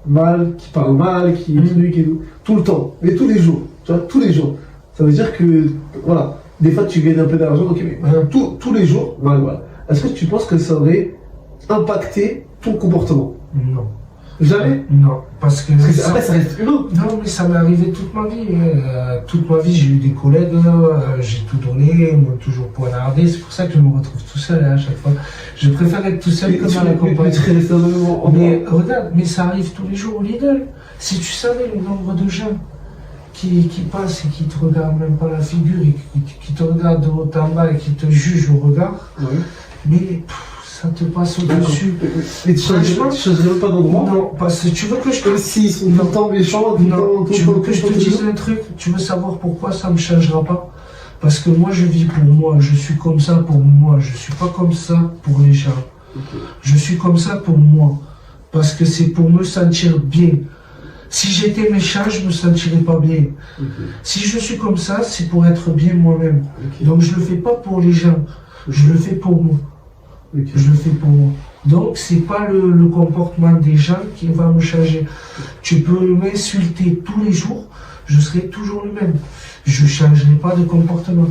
C: mal, qui parlent mal, qui truc et tout le temps, mais tous les jours. Tu vois, tous les jours. Ça veut dire que, voilà. Des fois, tu gagnes un peu d'argent, ok, mais tous les jours, voilà. Est-ce que tu penses que ça aurait impacté ton comportement?
B: Non.
C: Jamais?
B: Non, parce que
C: après, ça reste humain.
B: Non, mais ça m'est arrivé toute ma vie. Toute ma vie, j'ai eu des collègues, j'ai tout donné, ils m'ont toujours poignardé. C'est pour ça que je me retrouve tout seul à chaque fois. Je préfère être tout seul que mal accompagné. Mais regarde, mais ça arrive tous les jours au Lidl. Si tu savais le nombre de gens qui passent et qui te regardent même pas la figure, et qui te regardent de haut en bas et qui te jugent au regard, mais ça te passe au-dessus.
C: Mais tu choisirais pas d'endroit?
B: Non, parce que tu veux que je te...
C: S'ils sont tout le temps méchants,
B: tu veux que je te dise un truc? Tu veux savoir pourquoi ça ne me changera pas? Parce que moi je vis pour moi, je suis comme ça pour moi, je suis pas comme ça pour les gens. Je suis comme ça pour moi, parce que c'est pour me sentir bien. Si j'étais méchant, je me sentirais pas bien. Si je suis comme ça, c'est pour être bien moi-même. Donc je le fais pas pour les gens. Je le fais pour moi. Je le fais pour moi. Donc, c'est pas le comportement des gens qui va me changer. Tu peux m'insulter tous les jours, je serai toujours le même. Je changerai pas de comportement.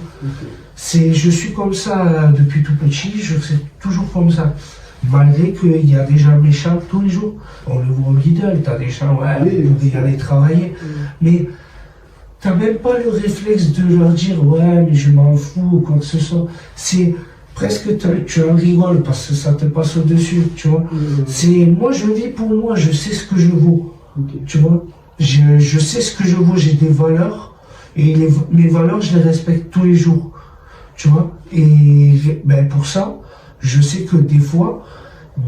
B: Je suis comme ça depuis tout petit, je serai toujours comme ça. Malgré qu'il y a des gens méchants tous les jours. On le voit au Lidl, t'as des gens, ouais, on peut y aller travailler. Mais t'as même pas le réflexe de leur dire, ouais, mais je m'en fous ou quoi que ce soit. C'est presque, tu en rigoles parce que ça te passe au-dessus, tu vois. Moi, je vis pour moi, je sais ce que je vaux. Tu vois. Je sais ce que je vaux, j'ai des valeurs. Et mes valeurs, je les respecte tous les jours. Tu vois. Et pour ça, je sais que des fois,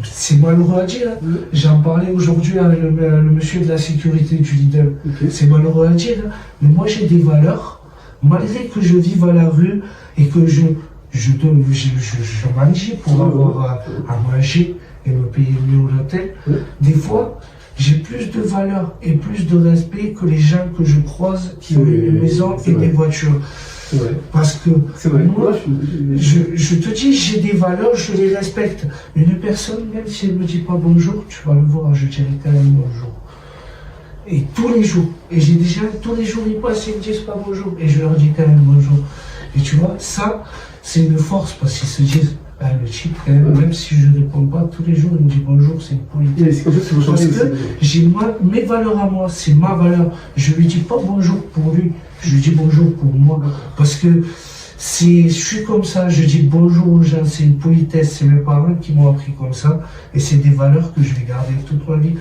B: c'est malheureux à dire. Hein. J'en parlais aujourd'hui avec le monsieur de la sécurité du Lidl. C'est malheureux à dire. Hein. Mais moi, j'ai des valeurs. Malgré que je vive à la rue et que je mange pour avoir à manger et me payer mieux à l'hôtel. Des fois, j'ai plus de valeur et plus de respect que les gens que je croise qui ont une maison et des voitures. Parce que moi, je te dis, j'ai des valeurs, je les respecte. Une personne, même si elle ne me dit pas bonjour, tu vas le voir, je dirai quand même bonjour. Et tous les jours. Et j'ai des gens, tous les jours, ils passent et ils me disent pas bonjour. Et je leur dis quand même bonjour. Et tu vois, ça, c'est une force parce qu'ils se disent, le type, quand même si je ne réponds pas tous les jours, il me dit bonjour, c'est une politesse. Parce que j'ai mes valeurs à moi, c'est ma valeur. Je ne lui dis pas bonjour pour lui, je lui dis bonjour pour moi. Parce que je suis comme ça, je dis bonjour aux gens, c'est une politesse, c'est mes parents qui m'ont appris comme ça. Et c'est des valeurs que je vais garder toute ma vie.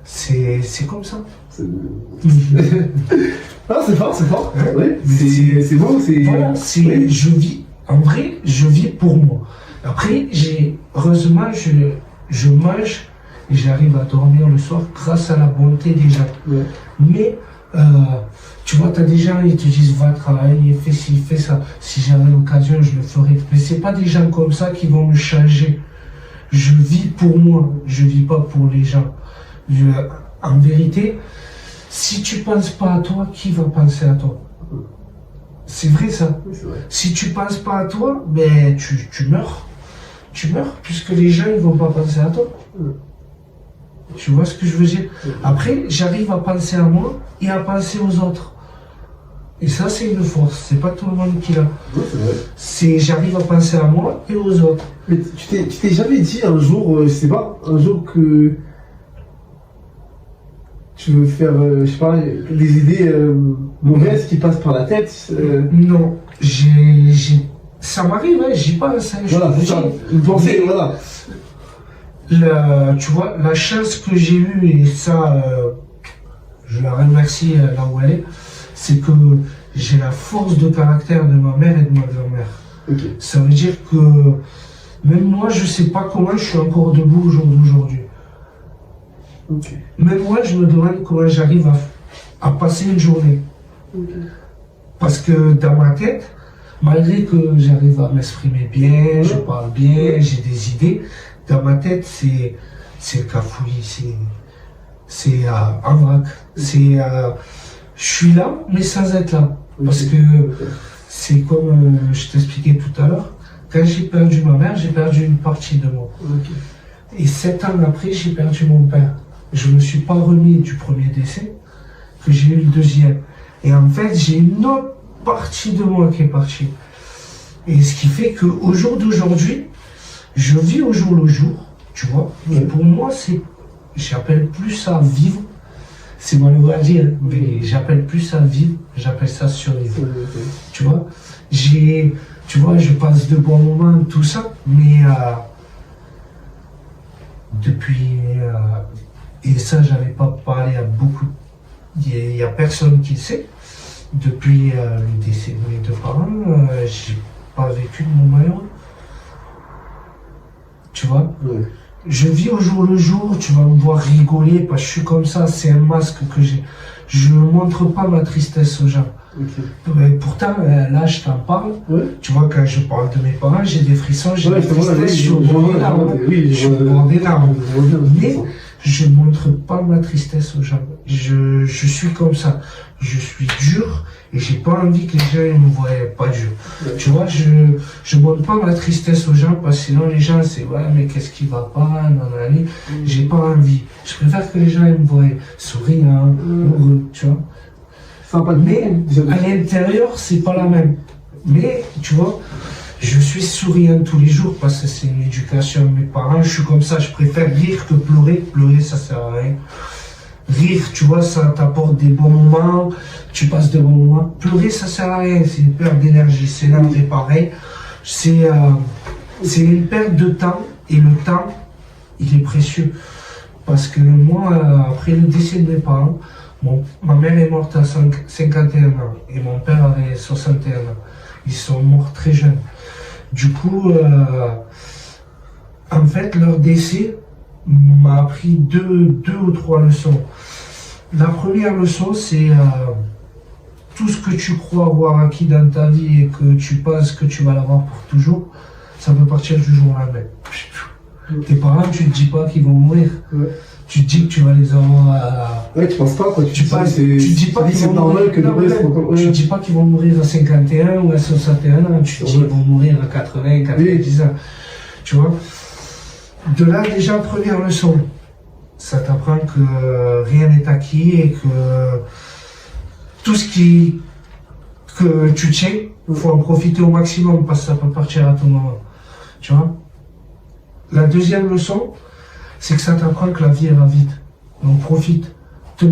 B: C'est comme ça.
C: Ah, c'est fort. Ouais, c'est beau, c'est.
B: Voilà, je vis. En vrai, je vis pour moi. Après, heureusement, je mange et j'arrive à dormir le soir grâce à la bonté des gens. Mais, tu vois, tu as des gens, ils te disent, va travailler, fais ci, fais ça. Si j'avais l'occasion, je le ferais. Mais c'est pas des gens comme ça qui vont me changer. Je vis pour moi, je vis pas pour les gens. En vérité, si tu penses pas à toi, qui va penser à toi? C'est vrai ça. Si tu penses pas à toi, ben tu meurs. Tu meurs puisque les gens ils vont pas penser à toi. Tu vois ce que je veux dire? Après, j'arrive à penser à moi et à penser aux autres. Et ça, c'est une force. C'est pas tout le monde qui l'a. J'arrive à penser à moi et aux autres.
C: Mais tu t'es jamais dit un jour, je sais pas, un jour que tu veux faire, je sais pas, des idées mauvaises qui passent par la tête
B: Non, ça m'arrive, hein, j'y pense. Hein,
C: voilà, c'est ça, une pensée, voilà.
B: Tu vois, la chance que j'ai eue, et ça, je la remercie là où elle est, c'est que j'ai la force de caractère de ma mère et de ma grand-mère. Ça veut dire que même moi, je sais pas comment je suis encore debout au jour d'aujourd'hui. Même moi, je me demande comment j'arrive à passer une journée. Parce que dans ma tête, malgré que j'arrive à m'exprimer bien, je parle bien, j'ai des idées, dans ma tête, c'est le cafouillis, c'est un vrac. Je suis là, mais sans être là. Parce que c'est comme je t'expliquais tout à l'heure, quand j'ai perdu ma mère, j'ai perdu une partie de moi. Et 7 ans après, j'ai perdu mon père. Je ne me suis pas remis du premier décès, que j'ai eu le deuxième. Et en fait, j'ai une autre partie de moi qui est partie. Et ce qui fait qu'au jour d'aujourd'hui, je vis au jour le jour, tu vois. Et pour moi, j'appelle plus ça vivre. C'est malheureux à dire, mais j'appelle plus ça vivre, j'appelle ça survivre. Tu vois, je passe de bons moments, tout ça, mais depuis... et ça, j'avais pas parlé à beaucoup. Il y a personne qui le sait. Depuis le décès de mes deux parents, j'ai pas vécu de moment malheureux. Tu vois? Je vis au jour le jour, tu vas me voir rigoler parce que je suis comme ça, c'est un masque que j'ai. Je ne montre pas ma tristesse aux gens. Pourtant, là, je t'en parle. Tu vois, quand je parle de mes parents, j'ai des frissons, j'ai des tristesses, je suis au bord des larmes. Je suis au bord des larmes. Mais je ne montre pas ma tristesse aux gens. Je suis comme ça. Je suis dur Et j'ai pas envie que les gens ils me voient pas Dieu. Tu vois, je montre pas ma tristesse aux gens parce que sinon les gens c'est ouais mais qu'est-ce qui va pas, nanani. J'ai pas envie. Je préfère que les gens ils me voient souriant, heureux, tu vois. Mais à l'intérieur c'est pas la même. Mais tu vois, je suis souriant tous les jours parce que c'est une éducation de mes parents. Je suis comme ça, je préfère rire que pleurer. Pleurer ça sert à rien. Rire, tu vois, ça t'apporte des bons moments, tu passes de bons moments. Pleurer, ça sert à rien, c'est une perte d'énergie. C'est là, c'est pareil. C'est une perte de temps, et le temps, il est précieux. Parce que moi, après le décès de mes parents, ma mère est morte à 51 ans et mon père avait 61 ans. Ils sont morts très jeunes. Du coup, en fait, leur décès m'a appris deux ou trois leçons. La première leçon, c'est tout ce que tu crois avoir acquis dans ta vie et que tu penses que tu vas l'avoir pour toujours, ça peut partir du jour au lendemain. Tes parents, tu te dis pas qu'ils vont mourir. Ouais. Tu te dis que tu vas les avoir
C: Ouais, tu penses pas quoi.
B: Tu te dis pas qu'ils vont mourir. Tu te dis pas qu'ils vont mourir à 51 ou à 61 ans. Tu te dis qu'ils vont mourir à 80, 90 ans. Tu vois. De là, déjà, première leçon. Ça t'apprend que rien n'est acquis et que tout ce que tu tiens, il faut en profiter au maximum parce que ça peut partir à tout moment. Tu vois. La deuxième leçon, c'est que ça t'apprend que la vie elle va vite. Donc profite. Te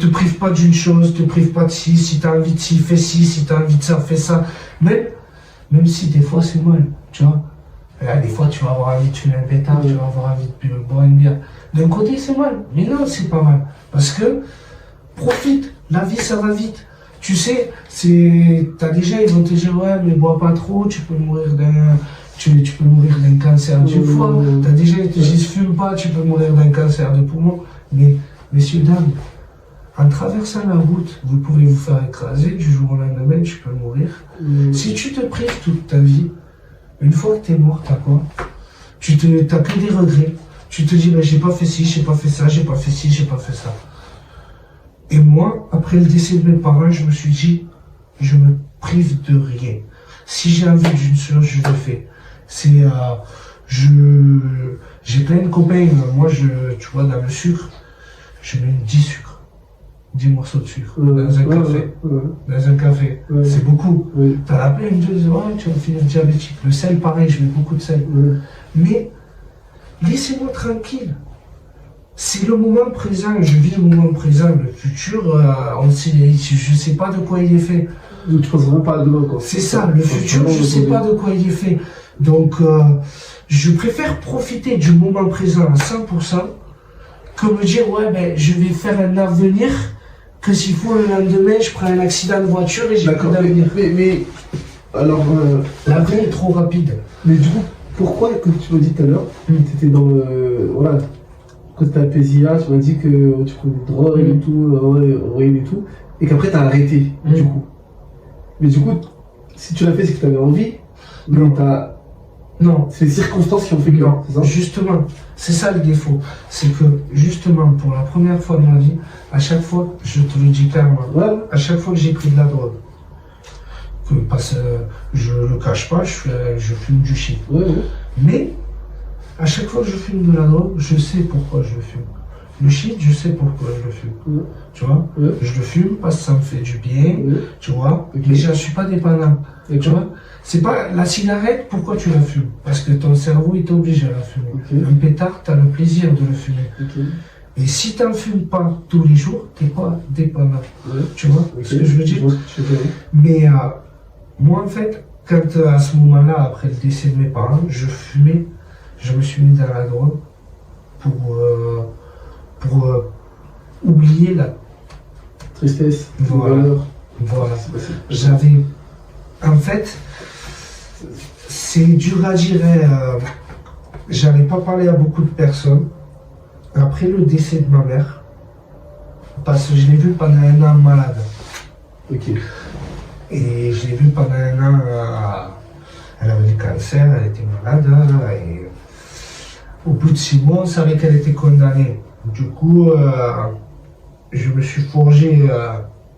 B: prive pas d'une chose, te prive pas de ci. Si t'as envie de ci, fais ci. Si t'as envie de ça, fais ça. Même si des fois c'est mal, tu vois. Là, des fois tu vas avoir envie de fumer un pétard, tu vas avoir envie de boire une bière. D'un côté c'est mal, mais non c'est pas mal. Parce que profite, la vie ça va vite. Tu sais, t'as déjà, ils vont te dire ouais mais bois pas trop, tu peux mourir d'un cancer du foie. T'as déjà, ils te disent fume pas, tu peux mourir d'un cancer de poumon. Mais messieurs, dames, en traversant la route, vous pouvez vous faire écraser, du jour au lendemain, tu peux mourir. Si tu te prives toute ta vie, une fois que t'es mort, t'as quoi? T'as que des regrets. Tu te dis, ben, j'ai pas fait ci, j'ai pas fait ça, j'ai pas fait ci, j'ai pas fait ça. Et moi, après le décès de mes parents, je me suis dit, je me prive de rien. Si j'ai envie d'une chose, je le fais. J'ai plein de copains. Moi, tu vois, dans le sucre, je mets 10 sucres. 10 morceaux de sucre dans un café. Dans un café. C'est beaucoup. T'as la peine de dire, ouais, tu vas finir diabétique. Le sel, pareil, je mets beaucoup de sel. Mais, laissez-moi tranquille. C'est le moment présent. Je vis le moment présent. Le futur, je sais pas de quoi il est fait.
C: Tu penses vraiment pas à demain, quoi.
B: C'est ça, le futur, je sais pas de quoi il est fait. Donc, je préfère profiter du moment présent à 100% que me dire, ouais, ben, je vais faire un avenir que s'il faut le lendemain, je prends un accident de voiture et j'ai plus d'avenir.
C: Mais alors...
B: l'avenir est trop rapide.
C: Mais du coup, pourquoi, comme tu m'as dit tout à l'heure, tu étais dans le... Voilà, quand tu étais à PSIA, tu m'as dit que tu prenais des drogues et tout, et tout, et qu'après tu as arrêté, du coup. Mais du coup, si tu l'as fait, c'est que tu avais envie, mais
B: non,
C: c'est les circonstances qui ont fait que.
B: Non, c'est ça justement, c'est ça le défaut. C'est que, justement, pour la première fois de ma vie, à chaque fois, je te le dis clairement, à chaque fois que j'ai pris de la drogue, parce que je le cache pas, je fume du shit. Mais, à chaque fois que je fume de la drogue, je sais pourquoi je le fume. Le shit, je sais pourquoi je le fume. Tu vois, je le fume parce que ça me fait du bien, tu vois, mais je ne suis pas dépendant. Tu vois, c'est pas la cigarette, pourquoi tu la fumes? Parce que ton cerveau est obligé à la fumer. Un pétard, tu as le plaisir de le fumer. Et si tu n'en fumes pas tous les jours, tu n'es pas dépendant. Tu vois ce que je veux dire? Mais moi, en fait, quand à ce moment-là, après le décès de mes parents, je fumais, je me suis mis dans la drogue pour oublier la
C: tristesse,
B: voilà. J'avais, en fait, c'est dur à dire, j'avais pas parlé à beaucoup de personnes après le décès de ma mère, parce que je l'ai vue pendant un an malade. Et je l'ai vue pendant un an, elle avait du cancer, elle était malade, et au bout de 6 mois, on savait qu'elle était condamnée. Du coup, je me suis forgé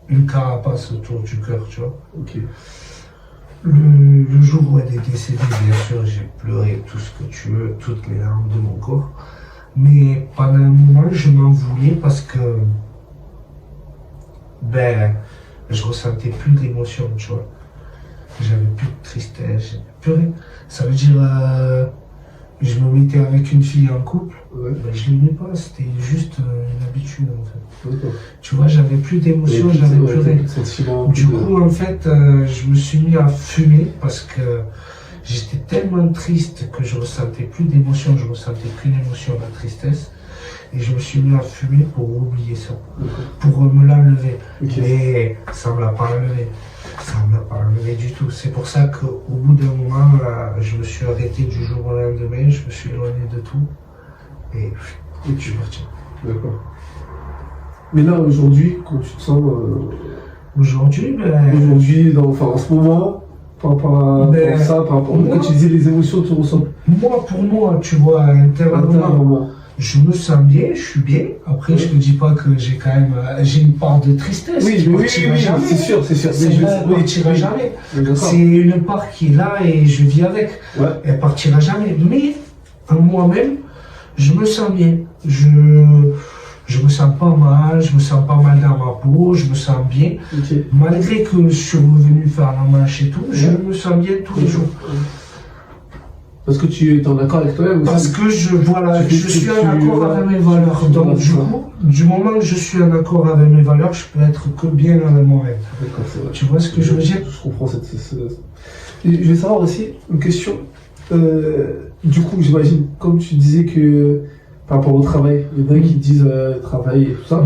B: une carapace autour du cœur, tu vois.
C: Ok.
B: Le jour où elle est décédée, bien sûr, j'ai pleuré tout ce que tu veux, toutes les larmes de mon corps. Mais pendant un moment, je m'en voulais parce que je ressentais plus d'émotion, tu vois. J'avais plus de tristesse, j'avais plus rien. Ça veut dire, je me mettais avec une fille en couple, je l'aimais pas, c'était juste une habitude en fait.
C: D'accord.
B: Tu vois, j'avais plus d'émotion, j'avais plus rien. Du coup, en fait, je me suis mis à fumer parce que j'étais tellement triste que je ressentais plus d'émotion, je ressentais qu'une émotion, la tristesse. Et je me suis mis à fumer pour oublier ça, pour me l'enlever. Mais ça me l'a pas enlevé. Ça me l'a pas enlevé du tout. C'est pour ça qu'au bout d'un moment, je me suis arrêté du jour au lendemain, je me suis éloigné de tout. Et je suis parti.
C: D'accord. Mais là, aujourd'hui, quand tu te sens...
B: Aujourd'hui,
C: aujourd'hui, en ce moment, par rapport à ça, par rapport à quand tu disais les émotions, tu ressens...
B: Pour moi, tu vois, intérieurement, je me sens bien, je suis bien. Après, je te dis pas que j'ai quand même une part de tristesse.
C: Oui, c'est sûr.
B: Elle partira jamais. C'est une part qui est là et je vis avec.
C: Ouais.
B: Elle partira jamais. Mais moi-même, je me sens bien. Je me sens pas mal, je me sens pas mal dans ma peau, je me sens bien.
C: Okay.
B: Malgré que je suis revenu faire la manche et tout, je me sens bien tous les jours.
C: Parce que tu es en accord avec toi-même aussi.
B: Parce que je suis en accord avec mes valeurs. Donc du coup, du moment que je suis en accord avec mes valeurs, je peux être que bien avec moi-même.
C: D'accord, c'est vrai.
B: Tu vois ce que je veux dire?
C: Je comprends cette... Je vais savoir aussi une question. Du coup, j'imagine, comme tu disais que par rapport au travail, il y en a qui disent travail et tout ça,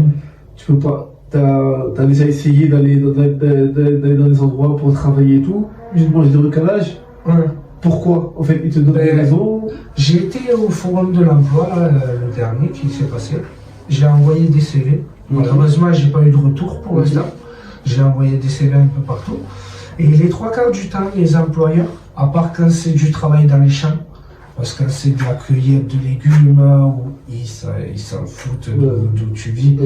C: tu peux pas. T'as déjà essayé d'aller dans des endroits pour travailler et tout, juste manger des recalages.
B: Ouais.
C: Pourquoi? En fait, ils te donnent des raisons.
B: J'ai été au forum de l'emploi, le dernier qui s'est passé. J'ai envoyé des CV. Malheureusement, j'ai pas eu de retour pour l'instant. J'ai envoyé des CV un peu partout. Et les 3/4 du temps, les employeurs, à part quand c'est du travail dans les champs, parce que c'est de la cueillette de légumes, où ils s'en foutent d'où tu vis.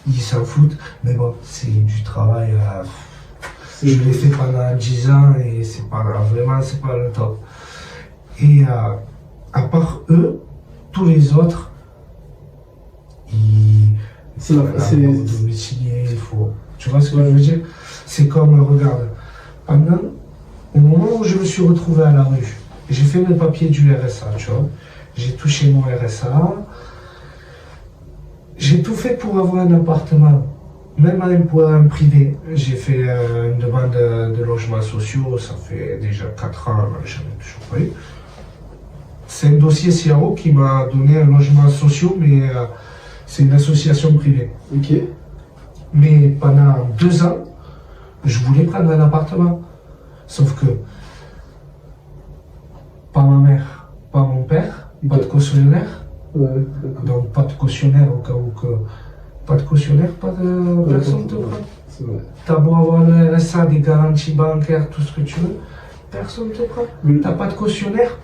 B: Ils s'en foutent. Mais bon, c'est du travail. Je l'ai fait pendant 10 ans et c'est pas le top. Et à part eux, tous les autres, il faut. Tu vois ce que je veux dire? C'est comme, regarde, au moment où je me suis retrouvé à la rue, j'ai fait mes papiers du RSA, tu vois. J'ai touché mon RSA. J'ai tout fait pour avoir un appartement. Même à un privé, j'ai fait une demande de logements sociaux, ça fait déjà 4 ans, j'en ai toujours pas eu. C'est un dossier CAO qui m'a donné un logement social, mais c'est une association privée.
C: Ok.
B: Mais pendant 2 ans, je voulais prendre un appartement. Sauf que, pas ma mère, pas mon père, pas de cautionnaire. Donc pas de cautionnaire au cas où que... Pas de cautionnaire, pas de personne te prend. T'as beau avoir le RSA, des garanties bancaires, tout ce que tu veux, personne te prend. T'as pas de cautionnaire.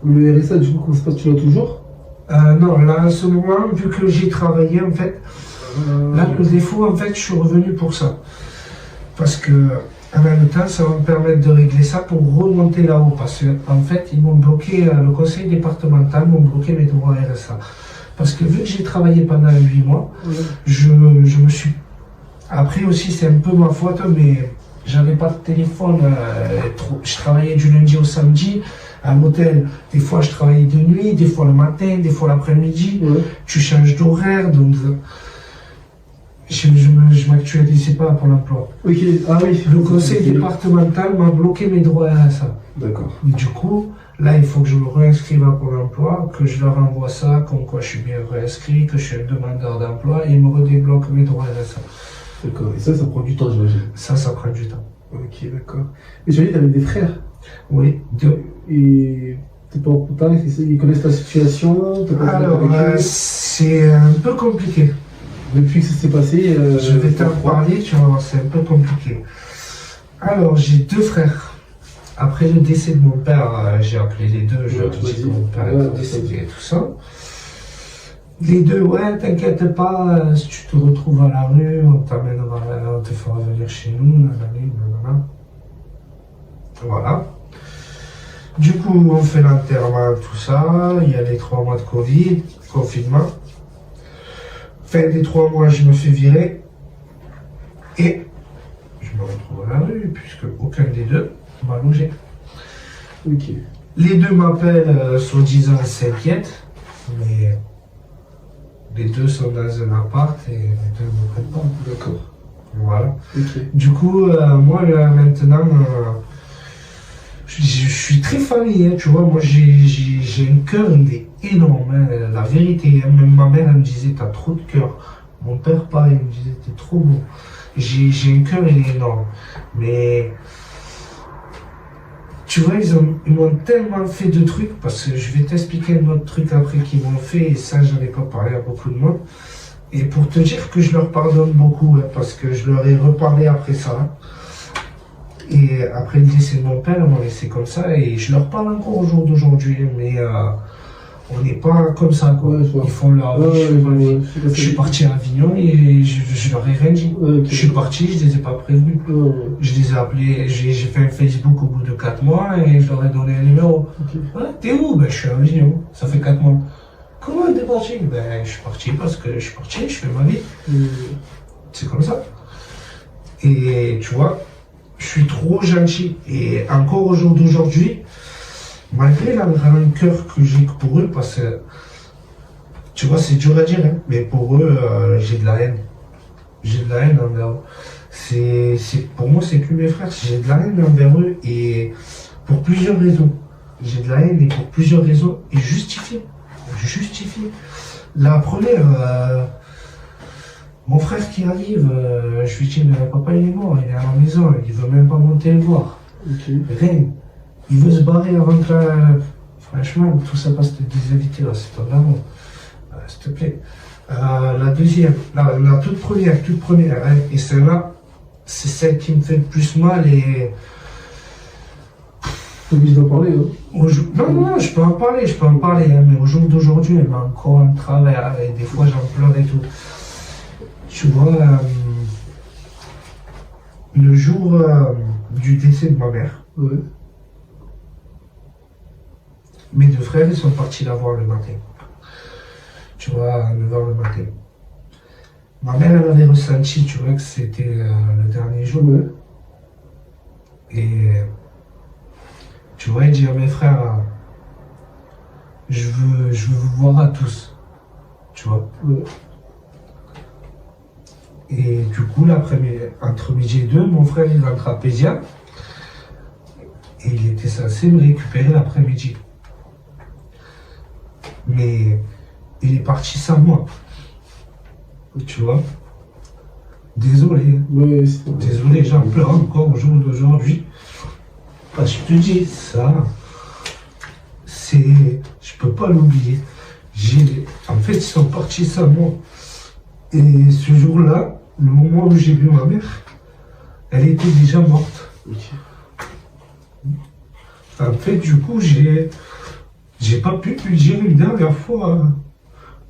C: Le RSA, du coup, comment ça se passe, tu l'as toujours?
B: Non, là, en ce moment, vu que j'ai travaillé, en fait, là, le défaut, en fait, je suis revenu pour ça. Parce que, en même temps, ça va me permettre de régler ça pour remonter là-haut. Parce qu'en fait, ils m'ont bloqué, le conseil départemental m'ont bloqué mes droits RSA. Parce que vu que j'ai travaillé pendant 8 mois, je me suis... Après aussi, c'est un peu ma faute, mais j'avais pas de téléphone. Je travaillais du lundi au samedi à l'hôtel. Des fois, je travaillais de nuit, des fois le matin, des fois l'après-midi. Tu changes d'horaire, donc... Je m'actualisais pas pour l'emploi.
C: Okay. Ah oui.
B: Le conseil départemental m'a bloqué mes droits à ça.
C: D'accord.
B: Du coup, là, il faut que je me réinscrive à Pôle emploi, que je leur envoie ça, comme quoi je suis bien réinscrit, que je suis un demandeur d'emploi, et ils me redébloquent mes droits à ça.
C: D'accord. Et ça prend du temps, j'imagine.
B: Ça prend du temps.
C: Ok, d'accord. Et j'avais dit, t'avais des frères?
B: Oui, 2.
C: Et t'es pas en contact? Ils connaissent ta situation?
B: Alors, c'est un peu compliqué.
C: Depuis que ça s'est passé,
B: je vais t'en parler, tu vois, c'est un peu compliqué. Alors, j'ai 2 frères. Après le décès de mon père, j'ai appelé les 2, je leur ai dit que mon père était décédé et tout ça. Les deux, ouais, t'inquiète pas, si tu te retrouves à la rue, on t'amènera, on te fera venir chez nous, nanana. Voilà. Du coup, on fait l'enterrement, tout ça, il y a les 3 mois de Covid, confinement. Fin des 3 mois, je me fais virer. Et je me retrouve à la rue, puisque aucun des deux m'a logé.
C: Ok.
B: Les deux m'appellent, soi-disant, s'inquiètent, mais les deux sont dans un appart et les deux ne me prennent pas.
C: D'accord.
B: Voilà.
C: Ok.
B: Du coup, moi, là, maintenant, je suis très familier, tu vois. Moi, j'ai un cœur, il est énorme, hein, la vérité. Hein. Même ma mère, elle me disait, t'as trop de cœur. Mon père, pareil, il me disait, t'es trop beau. J'ai un cœur, il est énorme. Mais, tu vois, ils m'ont tellement fait de trucs, parce que je vais t'expliquer un autre truc après qu'ils m'ont fait, et ça, j'en ai pas parlé à beaucoup de monde. Et pour te dire que je leur pardonne beaucoup, hein, parce que je leur ai reparlé après ça. Hein. Et après le décès de mon père, ils m'ont laissé comme ça, et je leur parle encore au jour d'aujourd'hui, mais on n'est pas comme ça, quoi.
C: Ouais,
B: Ils font leur vie, je suis parti à Avignon et je leur ai rien dit.
C: Okay.
B: Je suis parti, je les ai pas prévenus. Je les ai appelés, j'ai fait un Facebook au bout de 4 mois et je leur ai donné un numéro.
C: Okay.
B: Ouais, t'es où? Ben, je suis à Avignon, ça fait 4 mois. Comment t'es parti? Ben, je suis parti parce que je suis parti, je fais ma vie. C'est comme ça. Et tu vois, je suis trop gentil. Et encore au jour d'aujourd'hui, malgré la rancœur que j'ai pour eux, parce que, tu vois, c'est dur à dire, hein, mais pour eux, j'ai de la haine. J'ai de la haine envers eux. Pour moi, c'est plus mes frères. J'ai de la haine envers eux et pour plusieurs raisons. J'ai de la haine et pour plusieurs raisons et justifiées. La première, mon frère qui arrive, je lui dis, mais papa il est mort, il est à la maison, il veut même pas monter le voir.
C: Okay.
B: Rien. Il veut se barrer avant que franchement, tout ça passe de des invités là, c'est pas vraiment. S'il te plaît. La deuxième, la toute première, hein, et celle-là, c'est celle qui me fait le plus mal et.
C: T'es obligé d'en parler, hein?
B: Non, je peux en parler, hein, mais au jour d'aujourd'hui, elle m'a encore en travers, et des fois j'en pleure et tout. Tu vois, le jour du décès de ma mère,
C: ouais.
B: Mes deux frères, ils sont partis la voir le matin. Tu vois, à 9h le matin. Ma mère, elle avait ressenti, tu vois, que c'était le dernier jour.
C: Ouais.
B: Et tu vois, elle dit à mes frères, je veux vous voir à tous. Tu vois.
C: Ouais.
B: Et du coup, entre midi et 2, mon frère, il rentre à Pézia. Et il était censé me récupérer l'après-midi. Mais il est parti sans moi. Tu vois. Désolé.
C: Ouais,
B: Désolé, j'en pleure encore au jour d'aujourd'hui. Parce que je te dis, ça, je peux pas l'oublier. En fait, ils sont partis sans moi. Et ce jour-là, le moment où j'ai vu ma mère, elle était déjà morte.
C: Okay.
B: En fait, du coup, j'ai pas pu lui dire une dernière fois,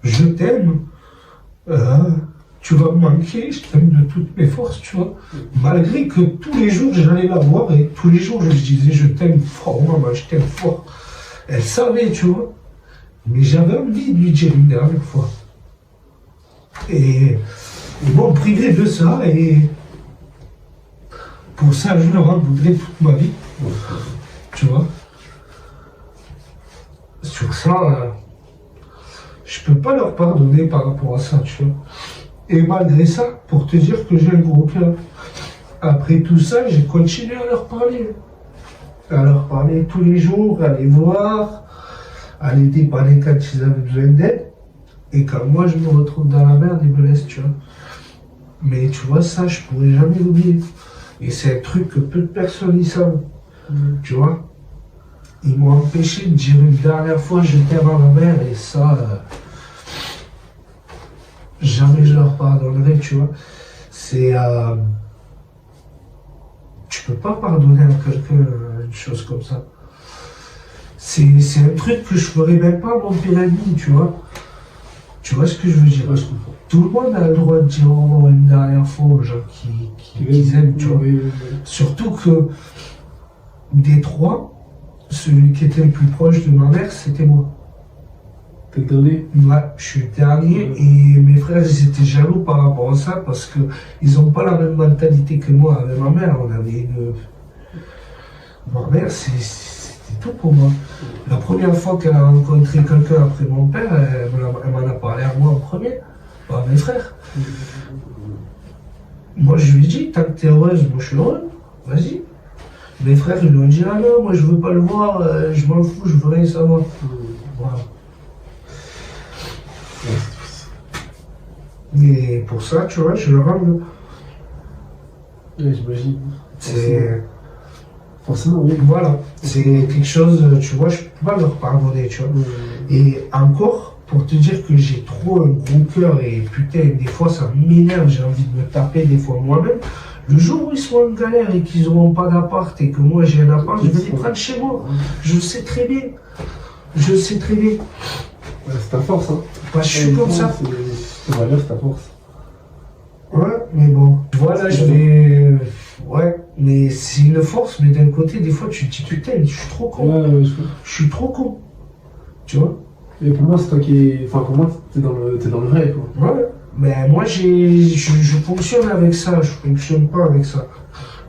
B: je t'aime, tu vas me manquer, je t'aime de toutes mes forces, tu vois. Malgré que tous les jours, j'allais la voir et tous les jours, je lui disais, je t'aime fort, maman, je t'aime fort. Elle savait, tu vois. Mais j'avais envie de lui dire une dernière fois. Et ils m'ont privé de ça et pour ça, je leur en voudrais toute ma vie. Tu vois. Sur ça, je peux pas leur pardonner par rapport à ça, tu vois. Et malgré ça, pour te dire que j'ai un gros cœur, après tout ça, j'ai continué à leur parler. À leur parler tous les jours, à les voir, à les dépanner quand ils avaient besoin d'aide. Et quand moi je me retrouve dans la merde, ils me laissent, tu vois. Mais tu vois, ça, je pourrais jamais l'oublier. Et c'est un truc que peu de personnes y savent. Tu vois. Ils m'ont empêché de dire une dernière fois je t'aime à ma mère et ça, jamais je leur pardonnerai, tu vois. C'est. Tu peux pas pardonner à quelqu'un une chose comme ça. C'est un truc que je ferais même pas à mon pire ennemi, tu vois. Tu vois ce que je veux dire?
C: Ouais, je comprends.
B: Tout le monde a le droit de dire au revoir une dernière fois aux gens qu'ils aiment, tu vois.
C: Oui.
B: Surtout que des trois, celui qui était le plus proche de ma mère, c'était moi.
C: T'es le dernier?
B: Ouais, je suis le dernier et mes frères, ils étaient jaloux par rapport à ça parce que ils n'ont pas la même mentalité que moi avec ma mère. On avait une... Ma mère, c'était tout pour moi. La première fois qu'elle a rencontré quelqu'un après mon père, elle m'en a parlé à moi en premier, pas à mes frères. Moi, je lui ai dit, tant que t'es heureuse, moi je suis heureux, vas-y. Mes frères, ils lui ont dit, ah non, moi je veux pas le voir, je m'en fous, je veux rien savoir. Voilà. Et pour ça, tu vois, je le rends.
C: Oui, j'imagine.
B: C'est.
C: Forcément, oui.
B: Voilà, c'est quelque chose, tu vois, je peux pas leur pardonner, tu vois. Et encore, pour te dire que j'ai trop un gros cœur et putain, des fois ça m'énerve, j'ai envie de me taper des fois moi-même. Le jour où ils sont en galère et qu'ils n'auront pas d'appart et que moi j'ai un appart, je vais les prendre chez moi. Je le sais très bien. Je le sais très bien.
C: Ouais, c'est ta force, hein.
B: Bah, je suis comme ça.
C: C'est vrai, c'est ta force.
B: Ouais, mais bon. Voilà, je vais. Ouais, mais c'est une force, mais d'un côté, des fois, tu te dis putain, je suis trop con.
C: Ouais,
B: je suis trop con. Tu vois?
C: Et pour moi, c'est toi qui. Enfin, pour moi, t'es dans le vrai, quoi.
B: Ouais, mais moi, je fonctionne avec ça, je fonctionne pas avec ça.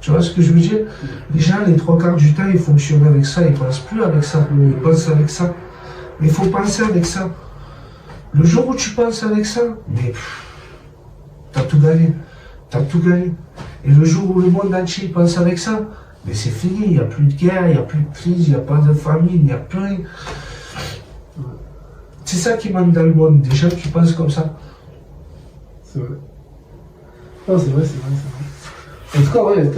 B: Tu vois ce que je veux dire? Les gens, les trois quarts du temps, ils fonctionnent avec ça, ils pensent plus avec ça, ils pensent avec ça. Mais il faut penser avec ça. Le jour où tu penses avec ça, mais t'as tout gagné. T'as tout gagné. Et le jour où le monde entier pense avec ça, mais c'est fini, il n'y a plus de guerre, il n'y a plus de crise, il n'y a pas de famine, il n'y a plus rien. C'est ça qui manque dans le monde, des gens qui pensent comme ça.
C: C'est vrai. Non, c'est vrai. En tout cas, ouais,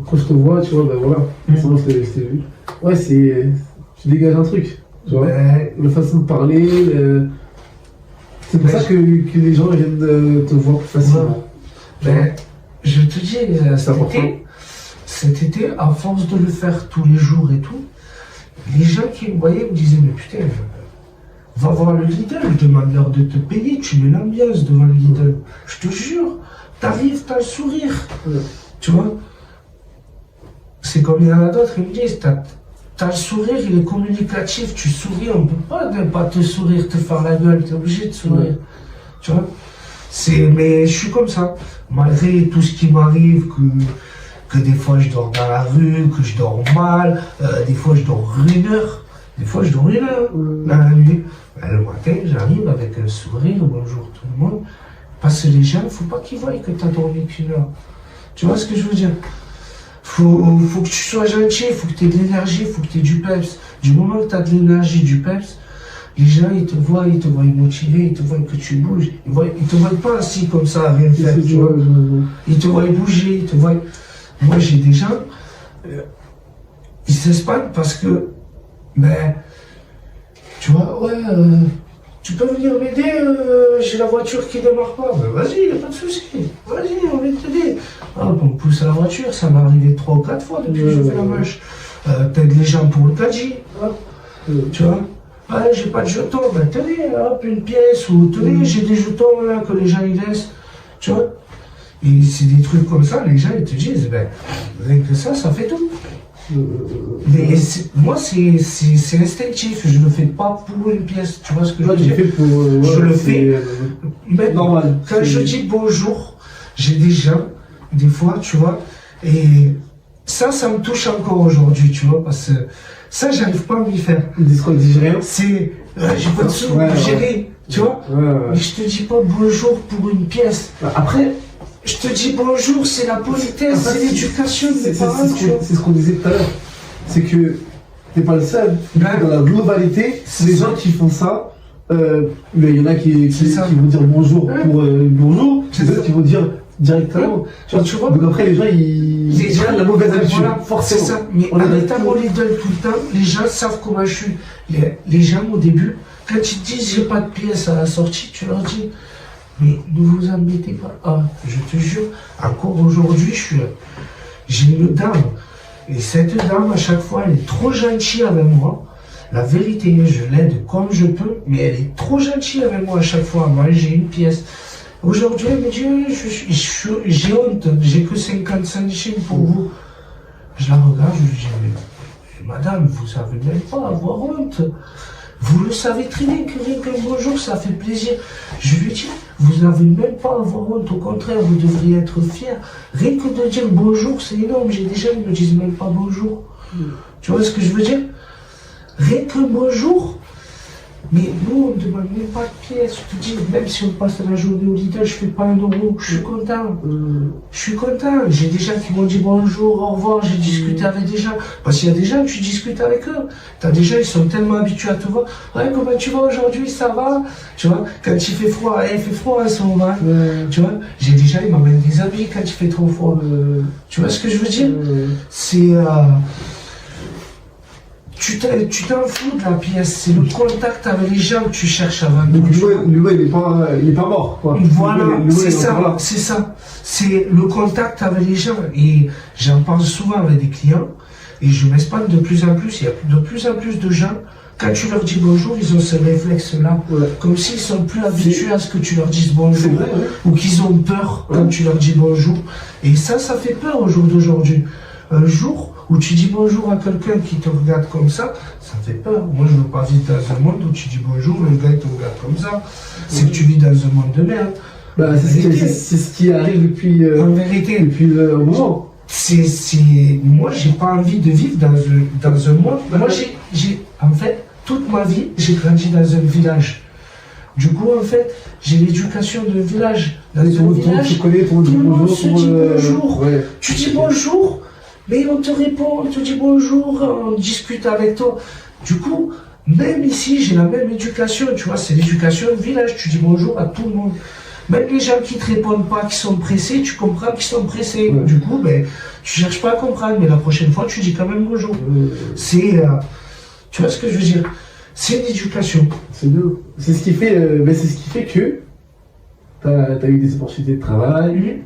C: quand je te vois, tu vois, ben voilà, sinon je t'ai vu. Ouais, tu dégages un truc, tu vois. La façon de parler, c'est pour ça que les gens viennent te voir plus facilement.
B: Ben, je te dis, cet été, à force de le faire tous les jours et tout, les gens qui me voyaient me disaient, mais putain, va voir le Lidl, demande-leur de te payer, tu mets l'ambiance devant le Lidl. Je te jure, t'arrives, t'as le sourire. Tu vois? C'est comme il y en a d'autres, ils me disent, t'as le sourire, il est communicatif, tu souris, on ne peut pas ne pas te sourire, te faire la gueule, t'es obligé de sourire. Tu vois? Mais je suis comme ça. Malgré tout ce qui m'arrive, que des fois je dors dans la rue, que je dors mal, des fois je dors 1 heure, des fois je dors 1 heure dans la nuit. Le matin, j'arrive avec un sourire, bonjour tout le monde. Parce que les gens, il ne faut pas qu'ils voient que tu as dormi qu'1 heure. Tu vois ce que je veux dire? Faut que tu sois gentil, il faut que tu aies de l'énergie, il faut que tu aies du peps. Du moment que tu as de l'énergie, du peps, les gens, ils te voient motivé, ils te voient que tu bouges. Ils te voient pas assis comme ça, à rien faire, tu vois. Ils te voient bouger, ils te voient... Moi, j'ai des gens, ils s'espannent parce que, ben, tu vois, ouais, tu peux venir m'aider, j'ai la voiture qui démarre pas. Ben, vas-y, il n'y a pas de souci. Vas-y, on va t'aider. Ah, on me pousse à la voiture, ça m'est arrivé 3 ou 4 fois depuis que je fais la mâche. T'aides les gens pour le caddie, tu vois. Ah, j'ai pas de jetons, ben tenez, hop, une pièce, ou tenez, j'ai des jetons là que les gens ils laissent, tu vois. Et c'est des trucs comme ça, les gens ils te disent, ben, rien que ça fait tout. Mais moi c'est instinctif, je le fais pas pour une pièce, tu vois ce que je veux dire? Je le fais, mais normal. Quand je dis bonjour, j'ai des gens, des fois, tu vois, et ça me touche encore aujourd'hui, tu vois, parce que ça, j'arrive pas à m'y faire.
C: Ils disent quoi, ils disent rien?
B: C'est, j'ai pas de sous pour gérer, tu vois. Mais je te dis pas bonjour pour une pièce.
C: Après,
B: je te dis bonjour, c'est la politesse, c'est l'éducation des parents.
C: C'est ce qu'on disait tout à l'heure. C'est que t'es pas le seul. Dans la globalité, les gens qui font ça, mais il y en a qui vont dire bonjour pour bonjour, c'est d'autres qui vont dire directement. Tu vois, donc après les gens ils ont la mauvaise habitude.
B: Voilà,
C: forcément.
B: C'est ça. Mais en étant au Lidl tout le temps, les gens savent comment je suis. Les gens au début, quand ils te disent j'ai pas de pièces à la sortie, tu leur dis mais ne vous embêtez pas. Ah, je te jure, encore aujourd'hui, j'ai une dame. Et cette dame, à chaque fois, elle est trop gentille avec moi. La vérité, je l'aide comme je peux, mais elle est trop gentille avec moi à chaque fois. Moi, j'ai une pièce. Aujourd'hui, elle me dit, j'ai honte, j'ai que 50 centimes pour vous. Je la regarde, je lui dis, mais, madame, vous savez même pas avoir honte. Vous le savez très bien que rien qu'un bonjour, ça fait plaisir. Je lui dis, vous n'avez même pas à avoir honte, au contraire, vous devriez être fiers. Rien que de dire bonjour, c'est énorme. J'ai des gens qui me disent même pas bonjour. Tu vois ce que je veux dire? Rien qu'un bonjour. Mais nous, on ne demande même pas de pièces. Je te dis, même si on passe la journée au Lidl, je fais pas 1 euro. Je suis content. Je suis content. J'ai des gens qui m'ont dit bonjour, au revoir. J'ai discuté avec des gens. Parce qu'il y a des gens, tu discutes avec eux. T'as des gens, ils sont tellement habitués à te voir. Ouais, comment tu vas aujourd'hui, ça va? Tu vois, quand il fait froid, il fait froid en ce moment. Tu vois, j'ai des gens, ils m'amènent des habits quand il fait trop froid. Tu vois ce que je veux dire? C'est... Tu t'en fous de la pièce, c'est le contact avec les gens que tu cherches avant tout.
C: Donc l'humain, il est pas mort, quoi.
B: Voilà, c'est ça, c'est ça. C'est le contact avec les gens. Et j'en parle souvent avec des clients, et je m'espagne de plus en plus. Il y a de plus en plus de gens, quand tu leur dis bonjour, ils ont ce réflexe-là. Ouais. Comme s'ils sont plus habitués à ce que tu leur dises bonjour. Vrai, ouais. Ou qu'ils ont peur quand tu leur dis bonjour. Et ça fait peur au jour d'aujourd'hui. Un jour où tu dis bonjour à quelqu'un qui te regarde comme ça fait peur. Moi, je veux pas vivre dans un monde où tu dis bonjour, le gars il te regarde comme ça. C'est que tu vis dans un monde de merde.
C: Bah, c'est ce qui arrive depuis,
B: en vérité,
C: depuis un moment.
B: Moi, j'ai pas envie de vivre dans un monde. Moi, en fait, toute ma vie, j'ai grandi dans un village. Du coup, en fait, j'ai l'éducation d'un village. Dans un village,
C: tu connais ton
B: tout le monde se dit bonjour.
C: Ouais.
B: Tu dis bonjour, mais on te répond, on te dit bonjour, on discute avec toi. Du coup, même ici, j'ai la même éducation, tu vois, c'est l'éducation de village. Tu dis bonjour à tout le monde. Même les gens qui te répondent pas, qui sont pressés, tu comprends qu'ils sont pressés. Ouais. Du coup, ben, tu cherches pas à comprendre, mais la prochaine fois, tu dis quand même bonjour. C'est, tu vois ce que je veux dire? C'est une éducation.
C: C'est deux. C'est ce qui fait, c'est ce qui fait que t'as eu des opportunités de travail.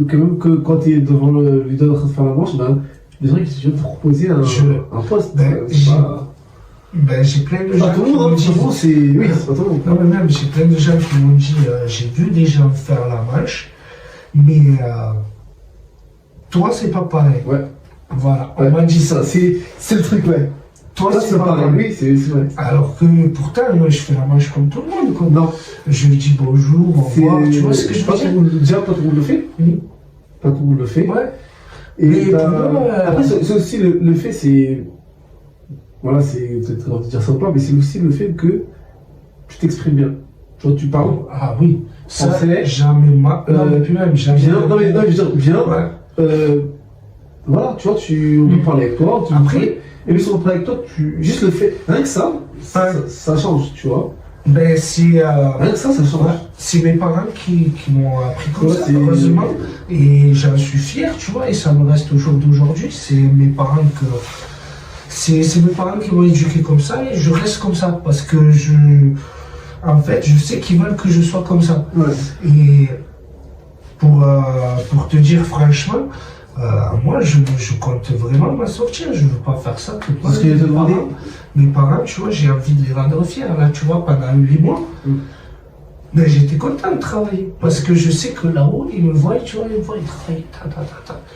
C: Que même que quand t'es devant le leader en train de faire la manche, ben, des gens qui viennent te proposer un poste.
B: J'ai plein de gens
C: qui m'ont dit, oui, c'est pas tout le monde.
B: Non, mais même, j'ai plein de gens qui m'ont dit, j'ai vu des gens faire la manche, mais toi, c'est pas pareil.
C: Ouais.
B: Voilà, on m'a dit ça.
C: C'est le truc, ouais.
B: Toi, c'est pas pareil.
C: Oui, c'est vrai.
B: Alors que pourtant, moi, je fais la manche comme tout le monde, quoi.
C: Non.
B: Je lui dis bonjour, au revoir, tu vois ce que je veux dire?
C: Déjà, pas tout le monde le fait. Pas tout le monde le fait.
B: Ouais.
C: Et après, c'est aussi le fait, c'est. Voilà, c'est peut-être de dire ça ou pas, mais c'est aussi le fait que tu t'exprimes bien. Tu vois, tu parles.
B: Ah oui. Ça,
C: français.
B: Jamais mal. Non, plus même, jamais.
C: Bien, non, mais je veux dire, bien. Ouais. Voilà, tu vois, on peut parler avec toi. Après. Et puis, si on parle avec toi, juste le fait. Rien que ça change, tu vois.
B: Ben, c'est.
C: Rien que ça change.
B: Ouais. C'est mes parents qui m'ont appris comme ça, heureusement. Et j'en suis fier, tu vois, et ça me reste au jour d'aujourd'hui. C'est mes parents C'est mes parents qui m'ont éduqué comme ça et je reste comme ça parce que en fait, je sais qu'ils veulent que je sois comme ça.
C: Ouais.
B: Et pour te dire franchement, moi, je compte vraiment m'en sortir. Je ne veux pas faire ça.
C: Parce que
B: mes parents, tu vois, j'ai envie de les rendre fiers. Là, tu vois, pendant 8 mois, mais j'étais content de travailler parce que je sais que là-haut, ils me voient, tu vois, ils travaillent.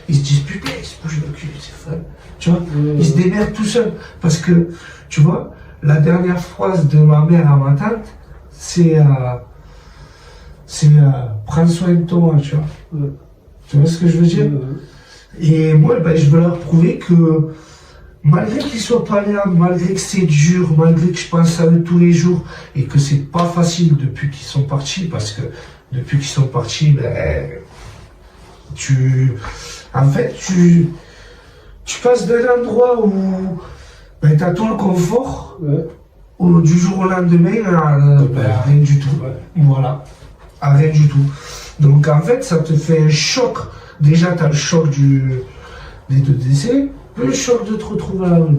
B: Ils se disent putain, ils se bougent le cul, c'est fun. Tu vois, ils se démerdent tout seuls. Parce que, tu vois, la dernière phrase de ma mère à ma tante, c'est prends soin de toi, tu vois. Tu vois ce que je veux dire? Et moi, ben, je veux leur prouver que malgré qu'ils soient pas là, malgré que c'est dur, malgré que je pense à eux tous les jours et que c'est pas facile depuis qu'ils sont partis, parce que depuis qu'ils sont partis, ben, en fait, tu passes d'un endroit où ben, tu as tout le confort, du jour au lendemain, rien du tout. Voilà, rien du tout. Donc en fait, ça te fait un choc. Déjà, tu as le choc des 2 décès, plus le choc de te retrouver à la rue,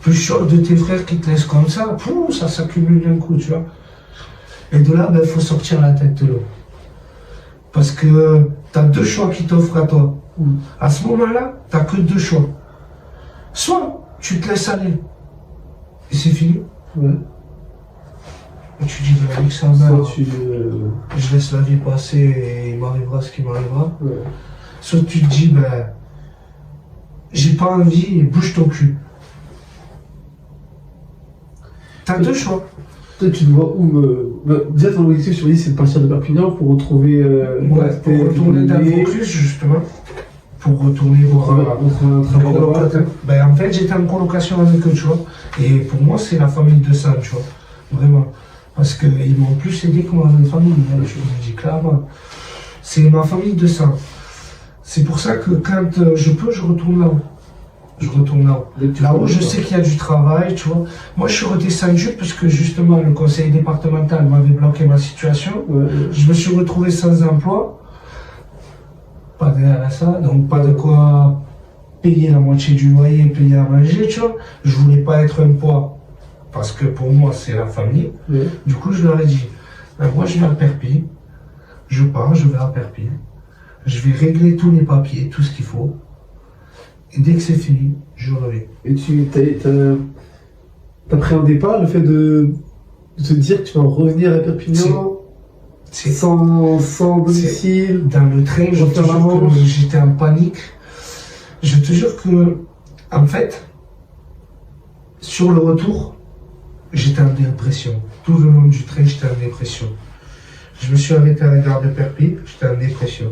B: plus le choc de tes frères qui te laissent comme ça, ça s'accumule d'un coup, tu vois. Et de là, il faut sortir la tête de l'eau. Parce que tu as 2 choix qui t'offrent à toi. À ce moment-là, tu n'as que 2 choix. Soit tu te laisses aller Et c'est fini.
C: Ouais.
B: Et tu dis, bah, avec sa mère,
C: Soit tu...
B: je laisse la vie passer et il m'arrivera ce qui m'arrivera.
C: Ouais.
B: Soit tu te dis, ben, j'ai pas envie et bouge ton cul. T'as deux choix.
C: Toi, tu te vois où déjà, ton objectif, tu m'as dit, c'est de partir de Perpignan pour retrouver...
B: Ouais, pour retourner dans le focus, justement. Pour retourner voir
C: un travail là-bas.
B: Ben, en fait, j'étais en colocation avec eux, tu vois. Et pour moi, c'est la famille de sang, tu vois. Vraiment. Parce qu'ils m'ont plus aidé que ma famille. Hein, je vous le dis clairement. C'est ma famille de sang. C'est pour ça que quand je peux, je retourne là-haut. Je retourne là-haut. Là-haut, je sais qu'il y a du travail, tu vois. Moi, je suis redescendu parce que justement, le conseil départemental m'avait bloqué ma situation.
C: Ouais.
B: Je me suis retrouvé sans emploi. Pas derrière à ça, donc pas de quoi payer la moitié du loyer, payer à manger, tu vois. Je voulais pas être un poids, parce que pour moi, c'est la famille.
C: Ouais.
B: Du coup, je leur ai dit, ben, moi, je vais à Perpignan, je pars, je vais à Perpignan, je vais régler tous les papiers, tout ce qu'il faut, et dès que c'est fini, je reviens.
C: Et tu t'appréhendais pas le fait de te dire que tu vas revenir à Perpignan sans domicile?
B: Dans le train, je te jure que j'étais en panique. Je te jure que, en fait, sur le retour, j'étais en dépression. Tout le long du train, j'étais en dépression. Je me suis arrêté à la gare de Perpignan, j'étais en dépression.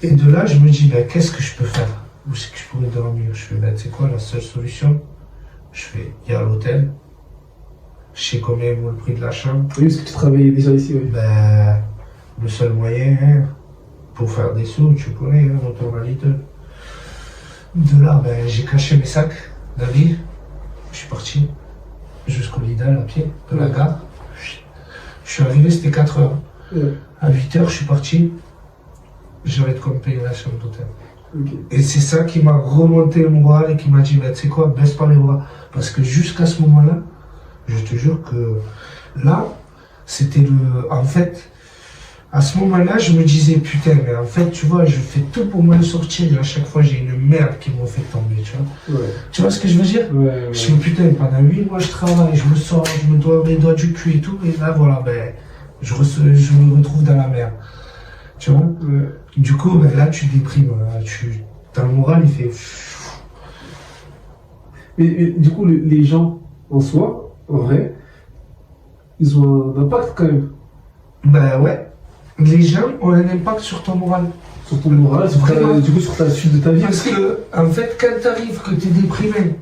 B: Et de là, je me dis, ben, qu'est-ce que je peux faire? Où c'est que je pourrais dormir? Je fais, ben, tu sais quoi, la seule solution? Je fais, il y a l'hôtel. Je sais combien vaut le prix de la chambre.
C: Oui, parce que tu travaillais déjà ici, oui.
B: Ben, le seul moyen, hein, pour faire des sous, tu connais, hein, retourne à Lidl. De là, ben, j'ai caché mes sacs d'avis. Je suis parti jusqu'au Lidl à pied, de la gare. Je suis arrivé, c'était 4 heures.
C: Ouais.
B: À 8 heures, je suis parti. J'avais de quoi me payer la chambre d'hôtel.
C: Okay.
B: Et c'est ça qui m'a remonté le moral et qui m'a dit, ben, tu sais quoi, baisse pas les bras. Parce que jusqu'à ce moment-là, je te jure que là, c'était le... En fait, à ce moment-là, je me disais, putain, mais en fait, tu vois, je fais tout pour m'en sortir. Et à chaque fois, j'ai une merde qui me fait tomber, tu vois.
C: Ouais.
B: Tu vois ce que je veux dire?
C: Ouais.
B: Je fais, putain, pendant 8 mois, je travaille, je me sors, je me dois mes doigts du cul et tout. Et là, voilà, ben, je me retrouve dans la merde. Tu vois?
C: Ouais.
B: Du coup, ben, là, tu déprimes. T'as le moral, il fait...
C: Mais du coup, les gens, en soi, en vrai, ils ont un impact quand même.
B: Ben ouais, les gens ont un impact sur ton moral.
C: Sur ton moral, du coup sur ta suite de ta vie.
B: Parce que, en fait, quand t'arrives, que t'es déprimé,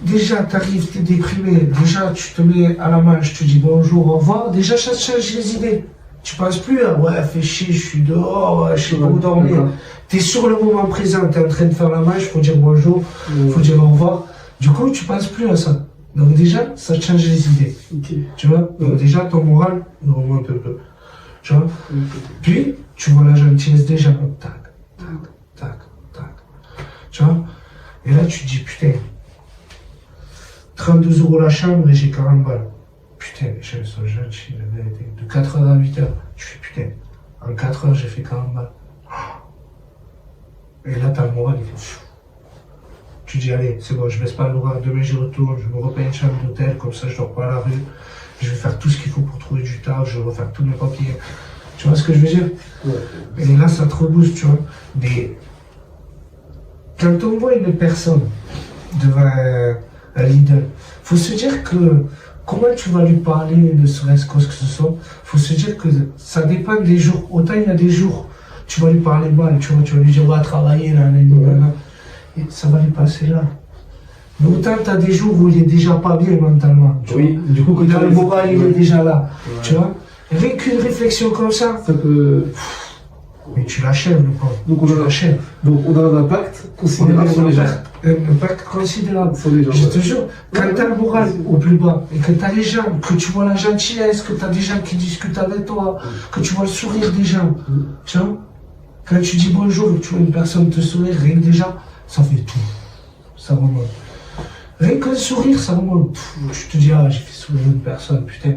B: déjà t'es déprimé, déjà tu te mets à la main, je te dis bonjour, au revoir, déjà ça te change les idées. Tu penses plus à ouais, fais chier, je suis dehors, ouais, je sais pas où dormir. T'es sur le moment présent, t'es en train de faire la marche, faut dire bonjour, faut dire au revoir. Du coup, tu penses plus à ça. Donc déjà, ça te change les idées.
C: Okay.
B: Tu vois? Donc déjà, ton moral, il remonte un peu. Tu vois? Puis, tu vois la gentillesse des gens. Tac, tac, tac, tac. Tu vois? Et là, tu te dis, putain, 32 € la chambre et j'ai 40 balles. Putain, les gens sont gentils, la vérité. De 4h à 8h, tu fais putain, en 4 heures, j'ai fait 40 balles. Et là, t'as le moral, il fait... Tu dis, allez, c'est bon, je baisse pas le bras, demain j'y retourne, je me repaye une chambre d'hôtel, comme ça je dors pas à la rue. Je vais faire tout ce qu'il faut pour trouver du taf, je vais refaire tous mes papiers. Tu vois ce que je veux dire?
C: Ouais.
B: Et là, ça te rebooste, tu vois. Mais quand on voit une personne devant un Lidl, faut se dire que comment tu vas lui parler, ne serait-ce que ce soit, faut se dire que ça dépend des jours. Autant il y a des jours, tu vas lui parler mal, tu vas lui dire, va travailler, là, et ça va lui passer là. Mais autant tu as des jours où il est déjà pas bien mentalement.
C: Oui, du coup,
B: il a le moral, il est déjà là.
C: Ouais.
B: Tu vois? Rien qu'une réflexion comme ça, mais tu l'achèves, le pauvre.
C: Donc on a un impact considérable sur les gens.
B: Un impact considérable.
C: Sur les gens.
B: Je te jure, quand tu as le moral au plus bas, et que tu as les gens, que tu vois la gentillesse, que tu as des gens qui discutent avec toi, que tu vois le sourire des gens, tu vois, quand tu dis bonjour, tu vois une personne te sourire, rien que déjà, ça fait tout. Ça remonte. Rien qu'un sourire, ça remonte. Tu te dis, ah, j'ai fait sourire une personne, putain.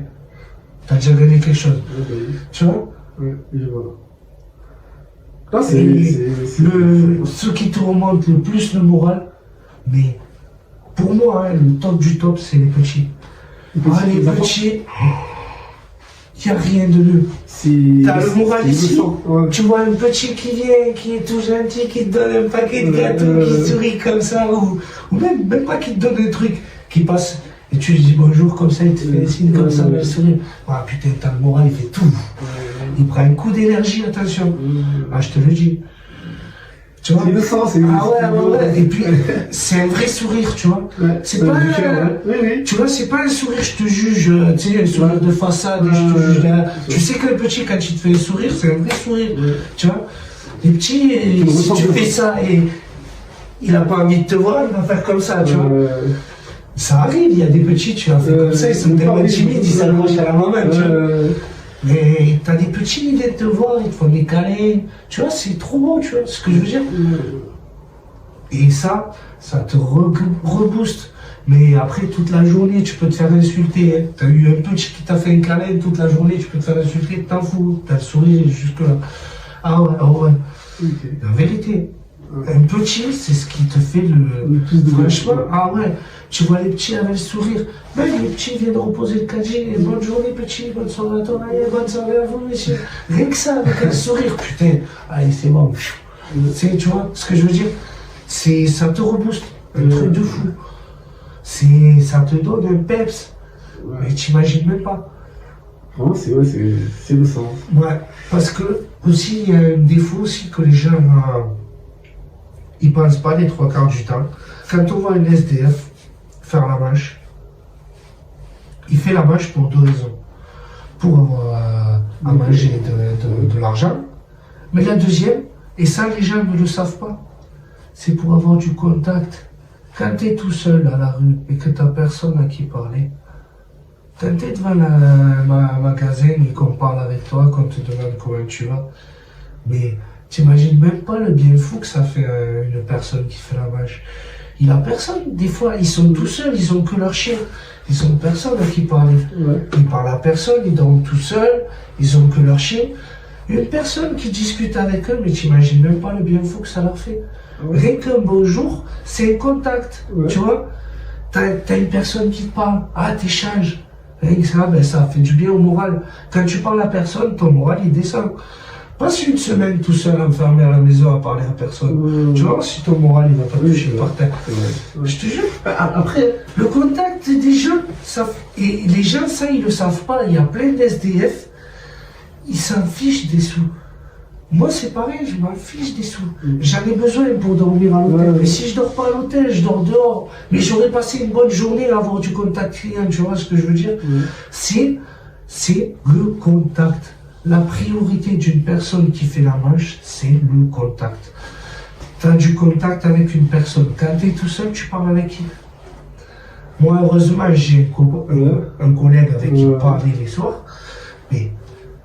B: T'as déjà gagné quelque chose. Tu vois?
C: Oui, je vois.
B: Non, ce qui te remonte le plus le moral, mais pour moi, hein, le top du top, c'est les petits. Les petits, il n'y a rien de mieux. T'as le moral ici. Ouais. Tu vois un petit qui vient, qui est tout gentil, qui te donne un paquet de gâteaux, qui sourit comme ça, ou même pas qui te donne un truc, qui passe. Et tu lui dis bonjour comme ça, il te fait des signes comme ça, il sourit. Ah putain, t'as le moral, il fait tout. Il prend un coup d'énergie, attention. Ah, je te le dis. Tu vois,
C: c'est innocent, c'est
B: ouais. Et puis, c'est un vrai sourire, tu vois. Ouais, c'est pas tu vois, c'est pas un sourire, je te juge, tu sais, un sourire de façade, je te juge là. Tu sais que le petit, quand il te fait sourire, c'est un vrai sourire. Tu vois, les petits, si tu fais ça et il a pas envie de te voir, il va faire comme ça, tu vois. Ça arrive, il y a des petits, tu as fait comme ça, ils sont tellement timides, ils s'allongent à la maman, tu vois. Mais t'as des petits, ils viennent te voir, ils te font des câlins. Tu vois, c'est trop beau, tu vois ce que je veux dire. Et ça te rebooste. Mais après, toute la journée, tu peux te faire insulter. Hein. T'as eu un petit qui t'a fait un câlin, toute la journée, tu peux te faire insulter, t'en fous. T'as le sourire jusque-là. Ah ouais. Okay. La vérité. Un petit, c'est ce qui te fait le plus de franchement, ah ouais, tu vois les petits avec le sourire. Même les petits viennent reposer le caddie. Bonne journée, petit, bonne soirée à toi, bonne soirée à vous, monsieur. Rien que ça, avec un sourire, putain. Allez, c'est bon. Tu vois ce que je veux dire? Ça te rebooste. Un truc de fou. Ça te donne un peps. Mais t'imagines même pas.
C: Vraiment, c'est le sens.
B: Ouais, parce que aussi, il y a un défaut aussi que les gens. Ils pensent pas les 3/4 du temps. Quand on voit un SDF faire la manche, il fait la manche pour 2 raisons. Pour avoir à manger de l'argent. Mais la deuxième, et ça les gens ne le savent pas, c'est pour avoir du contact. Quand tu es tout seul à la rue et que tu n'as personne à qui parler, quand tu es devant un magasin et qu'on parle avec toi, qu'on te demande comment tu vas, mais t'imagines même pas le bien fou que ça fait à une personne qui fait la manche. Il a personne. Des fois, ils sont tout seuls, ils ont que leur chien. Ils ont personne à qui parler. Ouais. Ils parlent à personne, ils dorment tout seuls, ils ont que leur chien. Une personne qui discute avec eux, mais t'imagines même pas le bien fou que ça leur fait. Ouais. Rien qu'un beau jour, c'est un contact. Ouais. Tu vois, t'as une personne qui te parle, t'échanges. Rien que ça, ça fait du bien au moral. Quand tu parles à personne, ton moral il descend. Passe une semaine tout seul enfermé à la maison à parler à personne. Tu vois, si ton moral il va pas toucher par terre. Je te jure. Après, le contact des gens, et les gens, ça, ils le savent pas. Il y a plein d'SDF, ils s'en fichent des sous. Moi, c'est pareil, je m'en fiche des sous. J'en ai besoin pour dormir à l'hôtel. Mais si je dors pas à l'hôtel, je dors dehors. Mais j'aurais passé une bonne journée à avoir du contact client. Tu vois ce que je veux dire? C'est le contact. La priorité d'une personne qui fait la manche, c'est le contact. Tu as du contact avec une personne. Quand tu es tout seul, tu parles avec qui? Moi, heureusement, j'ai un collègue avec qui parler les soirs, mais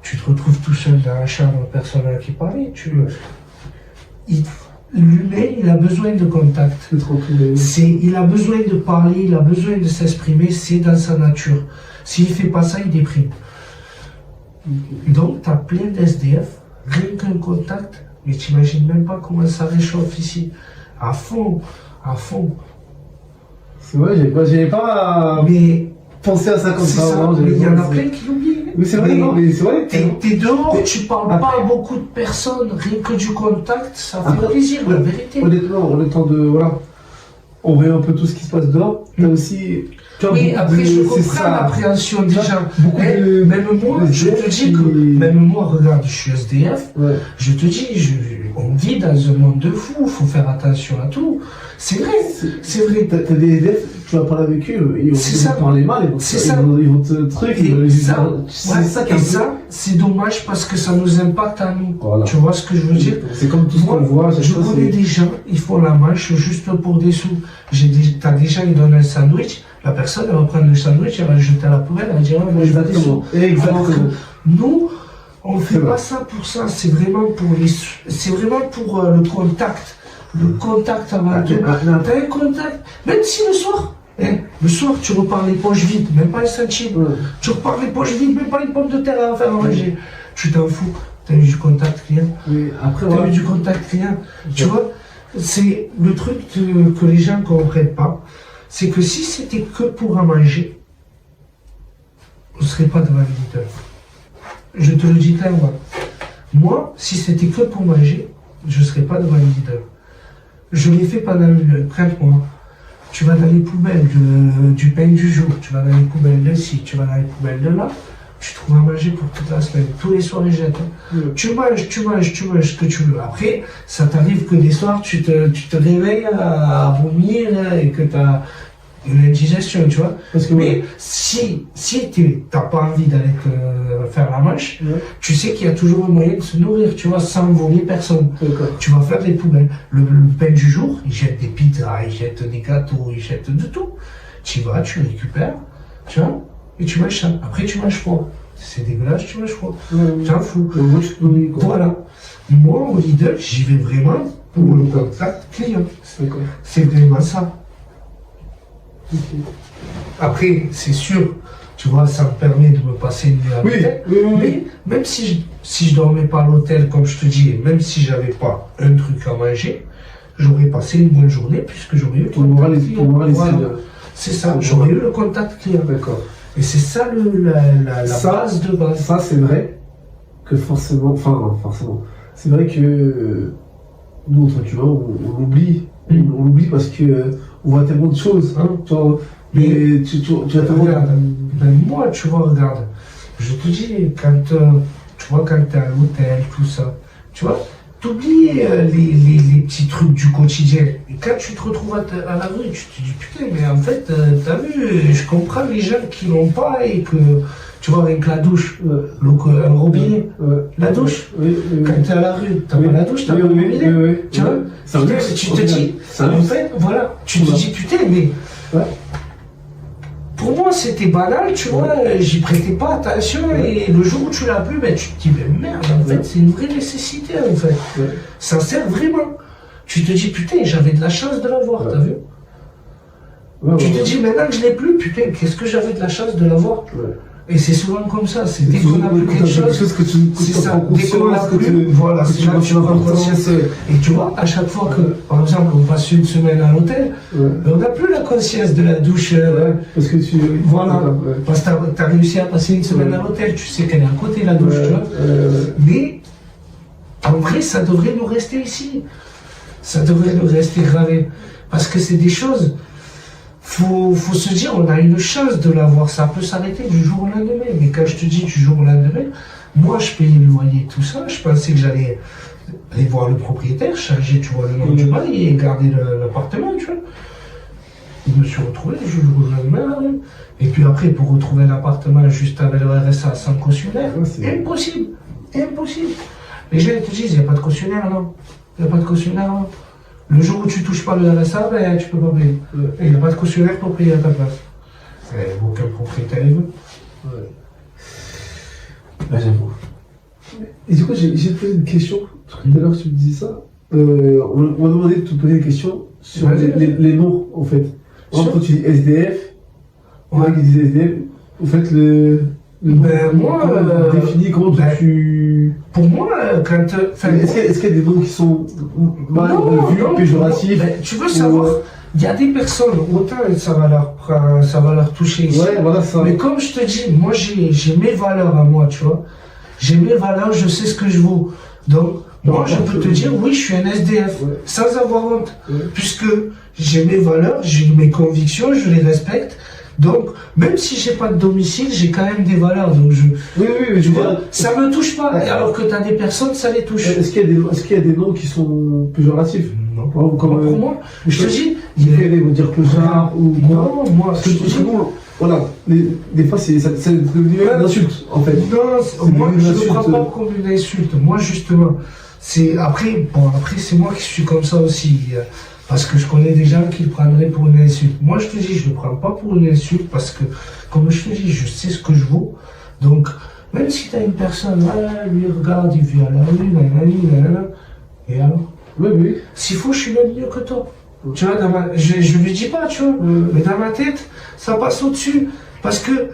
B: tu te retrouves tout seul dans la chambre, personne à qui parler. L'humain, il a besoin de contact. Il a besoin de parler, il a besoin de s'exprimer, c'est dans sa nature. S'il ne fait pas ça, il déprime. Donc, tu as plein d'SDF, rien qu'un contact, mais tu n'imagines même pas comment ça réchauffe ici. À fond.
C: C'est vrai, j'avais pas pensé à ça comme ça.
B: Mais il y en a plein qui l'oublient.
C: Oui, c'est vrai, c'est vrai.
B: T'es dehors, tu parles pas à beaucoup de personnes, rien que du contact, ça fait plaisir, la vérité.
C: Honnêtement, le temps de. Voilà. On voit un peu tout ce qui se passe dehors. T'as aussi.
B: Oui, après je comprends l'appréhension des gens. Même moi, je te dis que, même moi, regarde, je suis SDF, je te dis, on vit dans un monde de fou, il faut faire attention à tout. C'est vrai.
C: T'as des SDF, tu vas parler avec eux, ils vont te parler mal, ils vont te truc,
B: ça, c'est dommage parce que ça nous impacte à nous. Voilà. Tu vois ce que je veux dire?
C: C'est comme tout ce qu'on voit.
B: Je connais des gens, ils font la manche juste pour des sous. T'as des gens, ils donnent un sandwich. La personne, elle va prendre le sandwich, elle va le jeter à la poubelle, elle va dire, moi je veux des sous.
C: Exactement.
B: Nous, on ne fait pas ça pour ça, c'est vraiment pour le contact. Le contact avant tout. T'as un contact, même si le soir, tu repars les poches vides, même pas les centimes. Tu repars les poches vides, même pas les pommes de terre à faire manger. Tu t'en fous, t'as eu du contact client. T'as eu du contact client. Tu vois, c'est le truc que les gens ne comprennent pas. c'est que si c'était que pour à manger, on ne serait pas devant le Lidl. Je te le dis clairement. Moi, si c'était que pour manger, je ne serais pas devant le Lidl. Je l'ai fait pendant 30 mois. Tu vas dans les poubelles du pain du jour, tu vas dans les poubelles de ci, tu vas dans les poubelles de là, tu trouves à manger pour toute la semaine. Tous les soirs, ils jettent. Tu manges ce que tu veux. Après, ça t'arrive que des soirs, tu te réveilles à vomir et que tu as une indigestion, tu vois. Mais si tu n'as pas envie d'aller te faire la manche, tu sais qu'il y a toujours un moyen de se nourrir, tu vois, sans vomir personne. Tu vas faire des poubelles. Le pain du jour, ils jettent des pizzas, ils jettent des gâteaux, ils jettent de tout. Tu vas, tu récupères, tu vois, et tu manges ça. Après, tu manges froid. C'est dégueulasse, tu manges froid. T'en fous. Voilà. Moi, au Lidl, j'y vais vraiment pour le contact client. C'est vraiment ça. Après, c'est sûr, tu vois, ça me permet de me passer une nuit à l'hôtel. Mais même si je dormais pas à l'hôtel, comme je te dis, et même si j'avais pas un truc à manger, j'aurais passé une bonne journée puisque j'aurais eu le contact client. Voilà. C'est ça, j'aurais eu le contact client.
C: D'accord.
B: Et c'est ça la base de base.
C: Ça, c'est vrai que forcément, c'est vrai que nous, tu vois, on oublie. On l'oublie parce que on voit tellement de choses, hein, mais tu vas te
B: regarder. Moi, tu vois, regarde, je te dis, quand t'es à l'hôtel, tout ça, tu vois, t'oublies les petits trucs du quotidien. Et quand tu te retrouves à la rue, tu te dis, putain, mais en fait, t'as vu, je comprends les gens qui l'ont pas et que, tu vois, avec la douche, un robinet, la douche, quand t'es à la rue, t'as pas la douche, t'as pas le robinet, tu vois, tu te dis, en fait, voilà, tu te dis, putain, mais pour moi c'était banal, tu vois, j'y prêtais pas attention et le jour où tu l'as plus, ben, tu te dis, mais merde, en fait, c'est une vraie nécessité, en fait, ça sert vraiment. Tu te dis, putain, j'avais de la chance de l'avoir, t'as vu? Tu te dis, maintenant que je l'ai plus, putain, qu'est-ce que j'avais de la chance de l'avoir? Et c'est souvent comme ça, c'est dès qu'on a plus quelque chose, c'est ça, dès qu'on a plus, voilà, c'est là que tu vas prendre conscience. Et tu vois, à chaque fois que, par exemple, on passe une semaine à l'hôtel, on n'a plus la conscience de la douche,
C: parce que
B: voilà, parce que tu as réussi à passer une semaine à l'hôtel, tu sais qu'elle est à côté la douche, tu vois. Mais, en vrai, ça devrait nous rester ici. Ça devrait nous rester gravé. Parce que c'est des choses... Faut se dire, on a une chance de l'avoir, ça peut s'arrêter du jour au lendemain. Mais quand je te dis du jour au lendemain, moi je payais le loyer et tout ça, je pensais que j'allais aller voir le propriétaire, changer, tu vois, le nom du bail et garder l'appartement, tu vois. Je me suis retrouvé du jour au lendemain, et puis après, pour retrouver l'appartement juste avec le RSA sans cautionnaire, impossible, impossible. Les gens te disent, il n'y a pas de cautionnaire, non, il n'y a pas de cautionnaire, non. Le jour où tu touches pas le RSA, ben, tu peux pas payer. Et il n'y a pas de cautionnaire pour payer à ta place. Aucun propriétaire ne veut.
C: J'avoue. Et du coup, j'ai posé une question. Tout à l'heure, tu me disais ça. On m'a demandé de te poser une question sur les noms, en fait. Par exemple, quand tu dis SDF, qui disent SDF, en fait, le
B: ben, moi,
C: défini comment tu...
B: Pour moi, quand...
C: Est-ce qu'il y a des noms qui sont mal vus, péjoratifs?
B: Ben, tu veux savoir, il y a des personnes, autant ça va leur toucher ici.
C: Ouais, voilà ça.
B: Mais comme je te dis, moi j'ai mes valeurs à moi, tu vois. J'ai mes valeurs, je sais ce que je vaux. Donc, moi je peux te dire, oui, je suis un SDF, sans avoir honte. Puisque j'ai mes valeurs, j'ai mes convictions, je les respecte. Donc, même si j'ai pas de domicile, j'ai quand même des valeurs. Donc
C: mais
B: tu vois, ça me touche pas. Alors que tu as des personnes, ça les touche.
C: Est-ce qu'il y a des noms qui sont péjoratifs?
B: Non.
C: Pour
B: moi, je te dis,
C: ils vont dire clochard ou
B: non, moi,
C: je te dis, voilà, des fois c'est devenu une insulte en fait.
B: Non, moi je ne prends pas comme une insulte. Moi justement, après c'est moi qui suis comme ça aussi. Parce que je connais des gens qui le prendraient pour une insulte. Moi, je te dis, je ne le prends pas pour une insulte parce que, comme je te dis, je sais ce que je vaux. Donc, même si tu as une personne, lui, regarde, il vit à la rue, nanana, et alors s'il faut, je suis même mieux que toi. Tu vois, je ne lui dis pas, tu vois, mais dans ma tête, ça passe au-dessus. Parce que,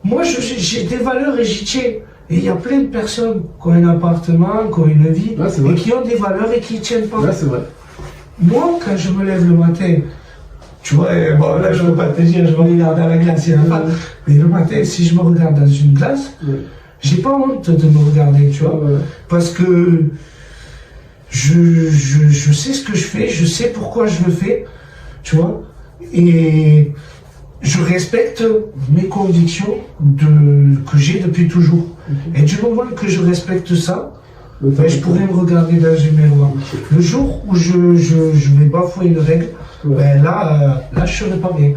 B: moi, j'ai des valeurs et j'y tiens. Et il y a plein de personnes qui ont un appartement, qui ont une vie, et qui ont des valeurs et qui ne tiennent pas.
C: C'est vrai.
B: Moi, quand je me lève le matin, Tu vois, bon, là, je peux pas te dire, je me regarde à la glace, mais le matin, si je me regarde dans une glace, j'ai pas honte de me regarder, tu vois, parce que je sais ce que je fais, je sais pourquoi je le fais, tu vois, et je respecte mes convictions que j'ai depuis toujours. Et du moment que je respecte ça, ben, je pourrais me regarder dans une miroir. Le jour où je vais bafouer une règle, ben là, je serai pas bien.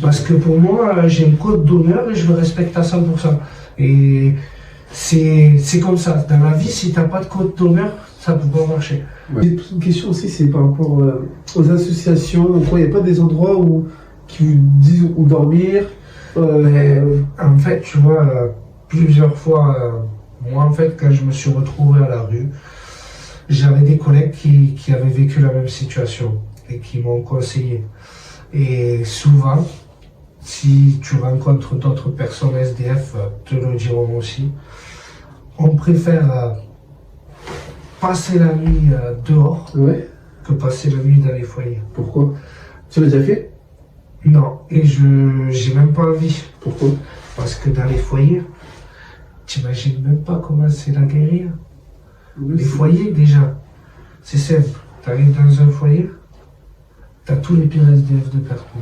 B: Parce que pour moi, j'ai un code d'honneur et je le respecte à 100%. Et c'est comme ça. Dans la vie, si t'as pas de code d'honneur, ça peut pas marcher.
C: Une question aussi, c'est par rapport aux associations. Il n'y a pas des endroits qui vous disent où dormir
B: En fait, tu vois, plusieurs fois, moi, en fait, quand je me suis retrouvé à la rue, j'avais des collègues qui avaient vécu la même situation et qui m'ont conseillé. Et souvent, si tu rencontres d'autres personnes SDF, te le diront aussi, on préfère passer la nuit dehors que passer la nuit dans les foyers.
C: Pourquoi? Tu l'as déjà fait?
B: Non, et j'ai même pas envie.
C: Pourquoi?
B: Parce que dans les foyers, t'imagines même pas comment c'est la guérilla. Les foyers, déjà, c'est simple. T'arrives dans un foyer, t'as tous les pires SDF de partout.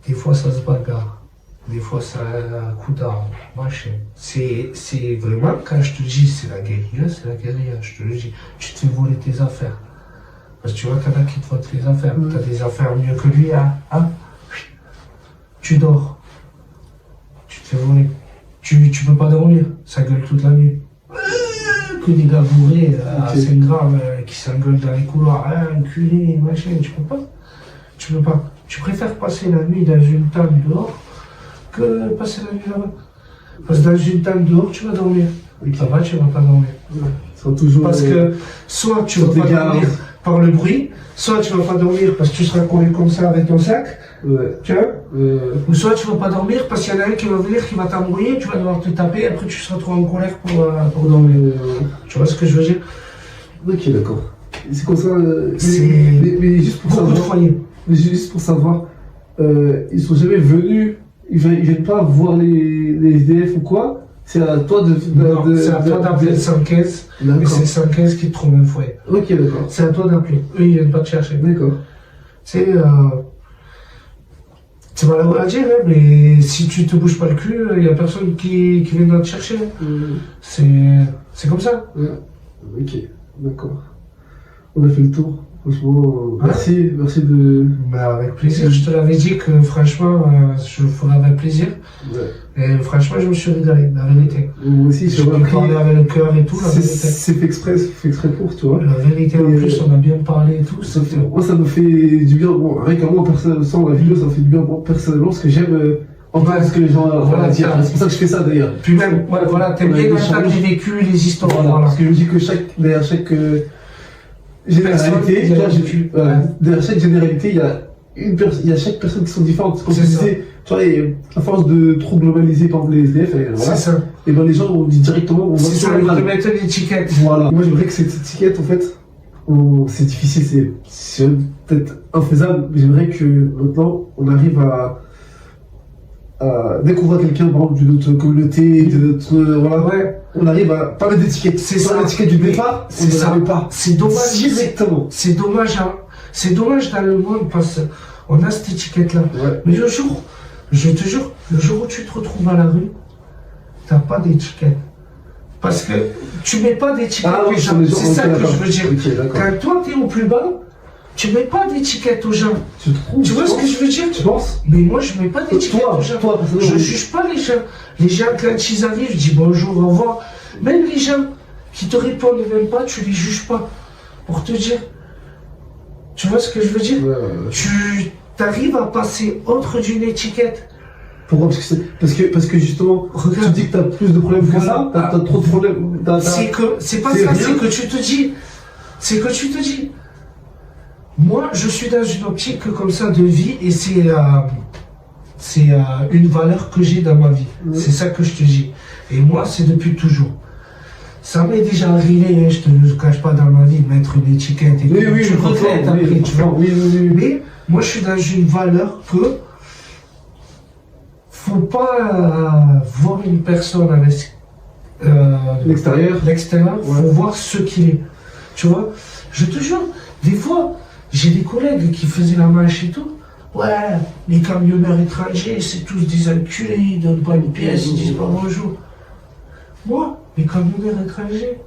B: Des fois, ça se bagarre. Des fois, ça a un coup d'arme, machin. C'est vraiment, quand je te dis c'est la guérilla, je te le dis. Tu te fais voler tes affaires. Parce que tu vois, t'en as qui te volent tes affaires. T'as des affaires mieux que lui, hein. Tu dors. Tu te fais voler. Tu peux pas dormir. Ça gueule toute la nuit. Que des gars bourrés à 5 grammes qui s'engueulent dans les couloirs. Enculé, machin. Tu peux pas. Tu peux pas. Tu préfères passer la nuit dans une table dehors que passer la nuit là-bas. Parce que dans une table dehors, tu vas dormir. Là-bas, tu vas pas dormir. Parce que soit tu vas pas dormir par le bruit, soit tu vas pas dormir parce que tu seras collé comme ça avec ton sac, tu vois, ou soit tu vas pas dormir parce qu'il y en a un qui va venir, qui va t'embrouiller, tu vas devoir te taper, et après tu seras trop en colère pour dormir. Tu vois ce que je veux dire?
C: Ok, d'accord. C'est comme ça.
B: Mais
C: juste pour
B: beaucoup
C: savoir.
B: de foyers.
C: Mais juste pour savoir, ils sont jamais venus, ils viennent pas voir les SDF ou quoi. C'est à toi
B: c'est à toi d'appeler le 115, mais c'est le 115 qui te trouve un foyer.
C: Ok, d'accord.
B: C'est à toi d'appeler. Eux, ils viennent pas te chercher.
C: D'accord.
B: C'est malheureux à dire, hein, mais si tu te bouges pas le cul, il y a personne qui vient te chercher. C'est comme ça.
C: Ouais. Ok, d'accord. On a fait le tour. Franchement, merci de.
B: Bah, avec plaisir. Je te l'avais dit que franchement, je le ferais avec plaisir. Ouais. Et franchement, je me suis régalé, la vérité.
C: Moi aussi,
B: je me parlais avec le cœur et tout, la vérité.
C: C'est fait exprès pour, tu vois.
B: La vérité, en plus, on a bien parlé et tout.
C: Moi, ça me fait du bien. Bon, avec moi, sans la vidéo, ça me fait du bien, moi, personnellement, parce que j'aime entendre ce que les gens ont dire. C'est pour ça que je fais ça, d'ailleurs.
B: Puis même, voilà, t'aimes bien entendre les vécus, les histoires.
C: Voilà. Parce que je me dis que derrière chaque généralité, derrière chaque généralité, il y a chaque personne qui sont différentes. Comme tu disais, tu vois, à force de trop globaliser, par exemple, les SDF, voilà,
B: c'est ça.
C: Et ben les gens, on dit directement,
B: c'est ça, ils te mettent une étiquette.
C: Voilà. Moi, j'aimerais que cette étiquette, en fait, c'est difficile, c'est peut-être infaisable, mais j'aimerais que maintenant, on arrive à dès qu'on voit quelqu'un, par exemple, d'une autre communauté, d'une autre, voilà, on arrive à pas mettre d'étiquette. C'est ça. L'étiquette du départ, on ne savait pas.
B: C'est dommage.
C: Directement.
B: C'est dommage, hein. C'est dommage dans le monde parce qu'on a cette étiquette-là. Ouais. Mais je te jure, le jour où tu te retrouves à la rue, t'as pas d'étiquette. Parce que tu mets pas d'étiquette aux gens. C'est ça que je veux dire. Quand toi t'es au plus bas, tu mets pas d'étiquette aux gens. Tu vois ce que je veux dire?
C: Tu penses?
B: Mais moi je mets pas d'étiquette aux gens. Je juge pas les gens. Les gens quand ils arrivent, je dis bonjour, au revoir. Même les gens qui te répondent même pas, tu les juges pas. Pour te dire. Tu vois ce que je veux dire? Tu arrives à passer autre d'une étiquette.
C: Pourquoi? Parce que justement, regarde, tu dis que t'as plus de problèmes que ça, t'as trop de problèmes.
B: C'est pas ça, c'est que tu te dis. Moi, je suis dans une optique comme ça de vie et c'est une valeur que j'ai dans ma vie. C'est ça que je te dis. Et moi, c'est depuis toujours. Ça m'est déjà arrivé, hein, je te le cache pas dans ma vie, de mettre une étiquette et
C: Oui,
B: tout.
C: oui,
B: Tu
C: je comprends,
B: regrettes
C: oui,
B: après,
C: je
B: tu vois.
C: comprends, oui.
B: Mais moi, je suis dans une valeur que faut pas voir une personne avec
C: L'extérieur.
B: l'extérieur,
C: Ouais.
B: faut voir ce qu'il est. Tu vois, je te jure, des fois, j'ai des collègues qui faisaient la marche et tout. Ouais, les camionneurs étrangers, c'est tous des enculés, ils donnent pas une pièce, ils disent pas bonjour. Moi, les camionneurs étrangers,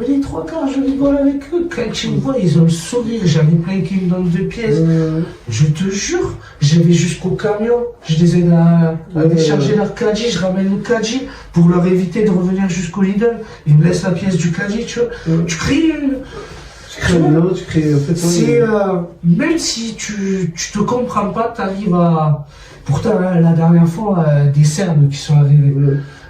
B: les trois quarts, je rigole avec eux. Quand ils me voient, ils ont le sourire. J'en ai plein qui me donnent 2 pièces. Je te jure, je vais jusqu'au camion, je les aide à décharger leur caddie, je ramène le caddie pour leur éviter de revenir jusqu'au Lidl. Ils me laissent la pièce du caddie, tu vois. Tu cries.
C: Tu crées en fait.
B: C'est, même si tu te comprends pas, tu arrives à. Pourtant, hein, la dernière fois, des Serbes qui sont arrivés.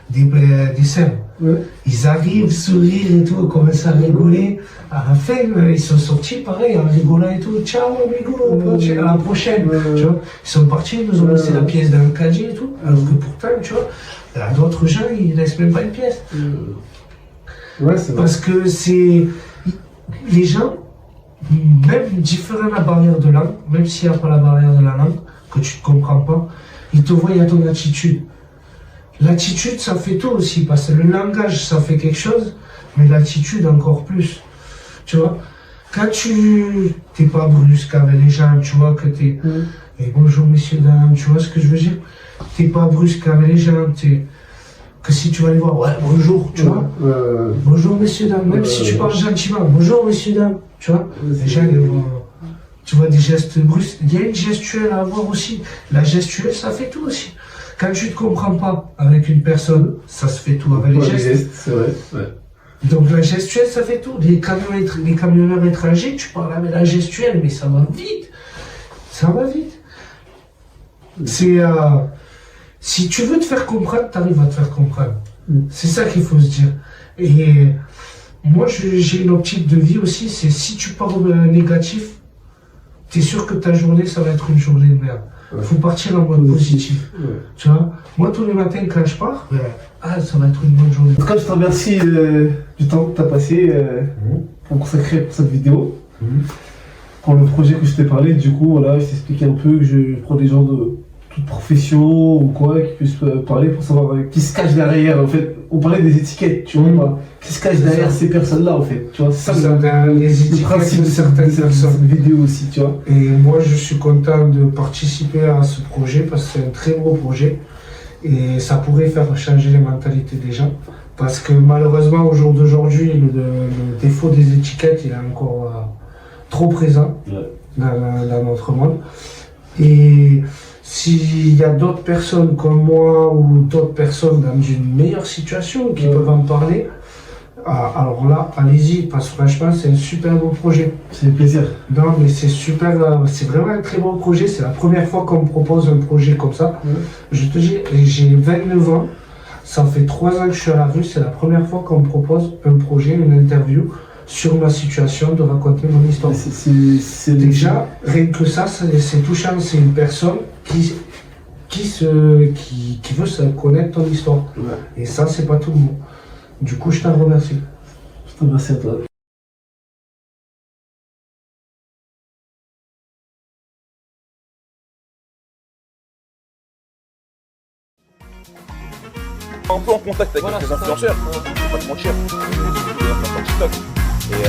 B: Des Serbes.
C: Ouais.
B: Ils arrivent, sourire et tout, commencent à rigoler. À la fin, ils sont sortis pareil, en rigolant et tout. Ciao, amigo, pote, à la prochaine. Tu vois, ils sont partis, ils nous ont laissé la pièce dans le caddie et tout. Alors que pourtant, tu vois, il y a d'autres gens, ils laissent même pas une pièce.
C: Ouais, c'est vrai.
B: Parce que c'est. Les gens, même différent de la barrière de langue, même s'il n'y a pas la barrière de la langue, que tu ne comprends pas, ils te voient à ton attitude. L'attitude, ça fait tout aussi, parce que le langage, ça fait quelque chose, mais l'attitude encore plus. Tu vois, quand tu n'es pas brusque avec les gens, tu vois que tu es et bonjour messieurs, dames, tu vois ce que je veux dire? Tu n'es pas brusque avec les gens, que si tu vas les voir, ouais, bonjour, tu vois? Bonjour messieurs, dames, même si tu parles gentiment, bonjour messieurs, dames, tu vois? Les gens, ils vont. Tu vois, des gestes brusques. Il y a une gestuelle à avoir aussi. La gestuelle, ça fait tout aussi. Quand tu ne te comprends pas avec une personne, ça se fait tout avec les gestes.
C: C'est vrai, ouais.
B: Donc la gestuelle, ça fait tout. Les camionneurs étrangers, tu parles avec la gestuelle, mais ça va vite. Ça va vite. C'est... si tu veux te faire comprendre, tu arrives à te faire comprendre. C'est ça qu'il faut se dire. Et moi, j'ai une optique de vie aussi, c'est si tu parles négatif, tu es sûr que ta journée, ça va être une journée de merde. Il faut partir en mode positif. Tu vois, moi, tous les matins, quand je pars, ça va être une bonne journée.
C: En tout cas, je te remercie du temps que tu as passé pour consacrer pour cette vidéo. Pour le projet que je t'ai parlé, du coup, voilà, je t'expliquais un peu que je prends des gens de toute profession ou quoi, qui puissent parler pour savoir qui se cache derrière, en fait. On parlait des étiquettes, tu vois, qui se cache derrière ces personnes-là, en fait. Tu vois, c'est ça
B: les
C: principe de
B: certaines personnes.
C: cette vidéo aussi, tu vois.
B: Et moi, je suis content de participer à ce projet parce que c'est un très gros projet et ça pourrait faire changer les mentalités des gens. Parce que malheureusement, au jour d'aujourd'hui, le défaut des étiquettes, il est encore trop présent dans notre monde. Et s'il y a d'autres personnes comme moi ou d'autres personnes dans une meilleure situation qui peuvent en parler, alors là, allez-y, parce que franchement, c'est un super beau projet.
C: C'est un plaisir.
B: Non, mais c'est super, c'est vraiment un très beau projet. C'est la première fois qu'on me propose un projet comme ça. Je te dis, j'ai 29 ans, ça fait 3 ans que je suis à la rue, c'est la première fois qu'on me propose un projet, une interview sur ma situation, de raconter mon histoire.
C: C'est
B: déjà, rien que ça, c'est touchant. C'est une personne qui veut se connaître ton histoire. Et ça, c'est pas tout le monde. Du coup, je t'en remercie.
C: Je te remercie à toi.
D: Un peu en contact avec les influenceurs, faut pas te mentir. Des influenceurs TikTok. Et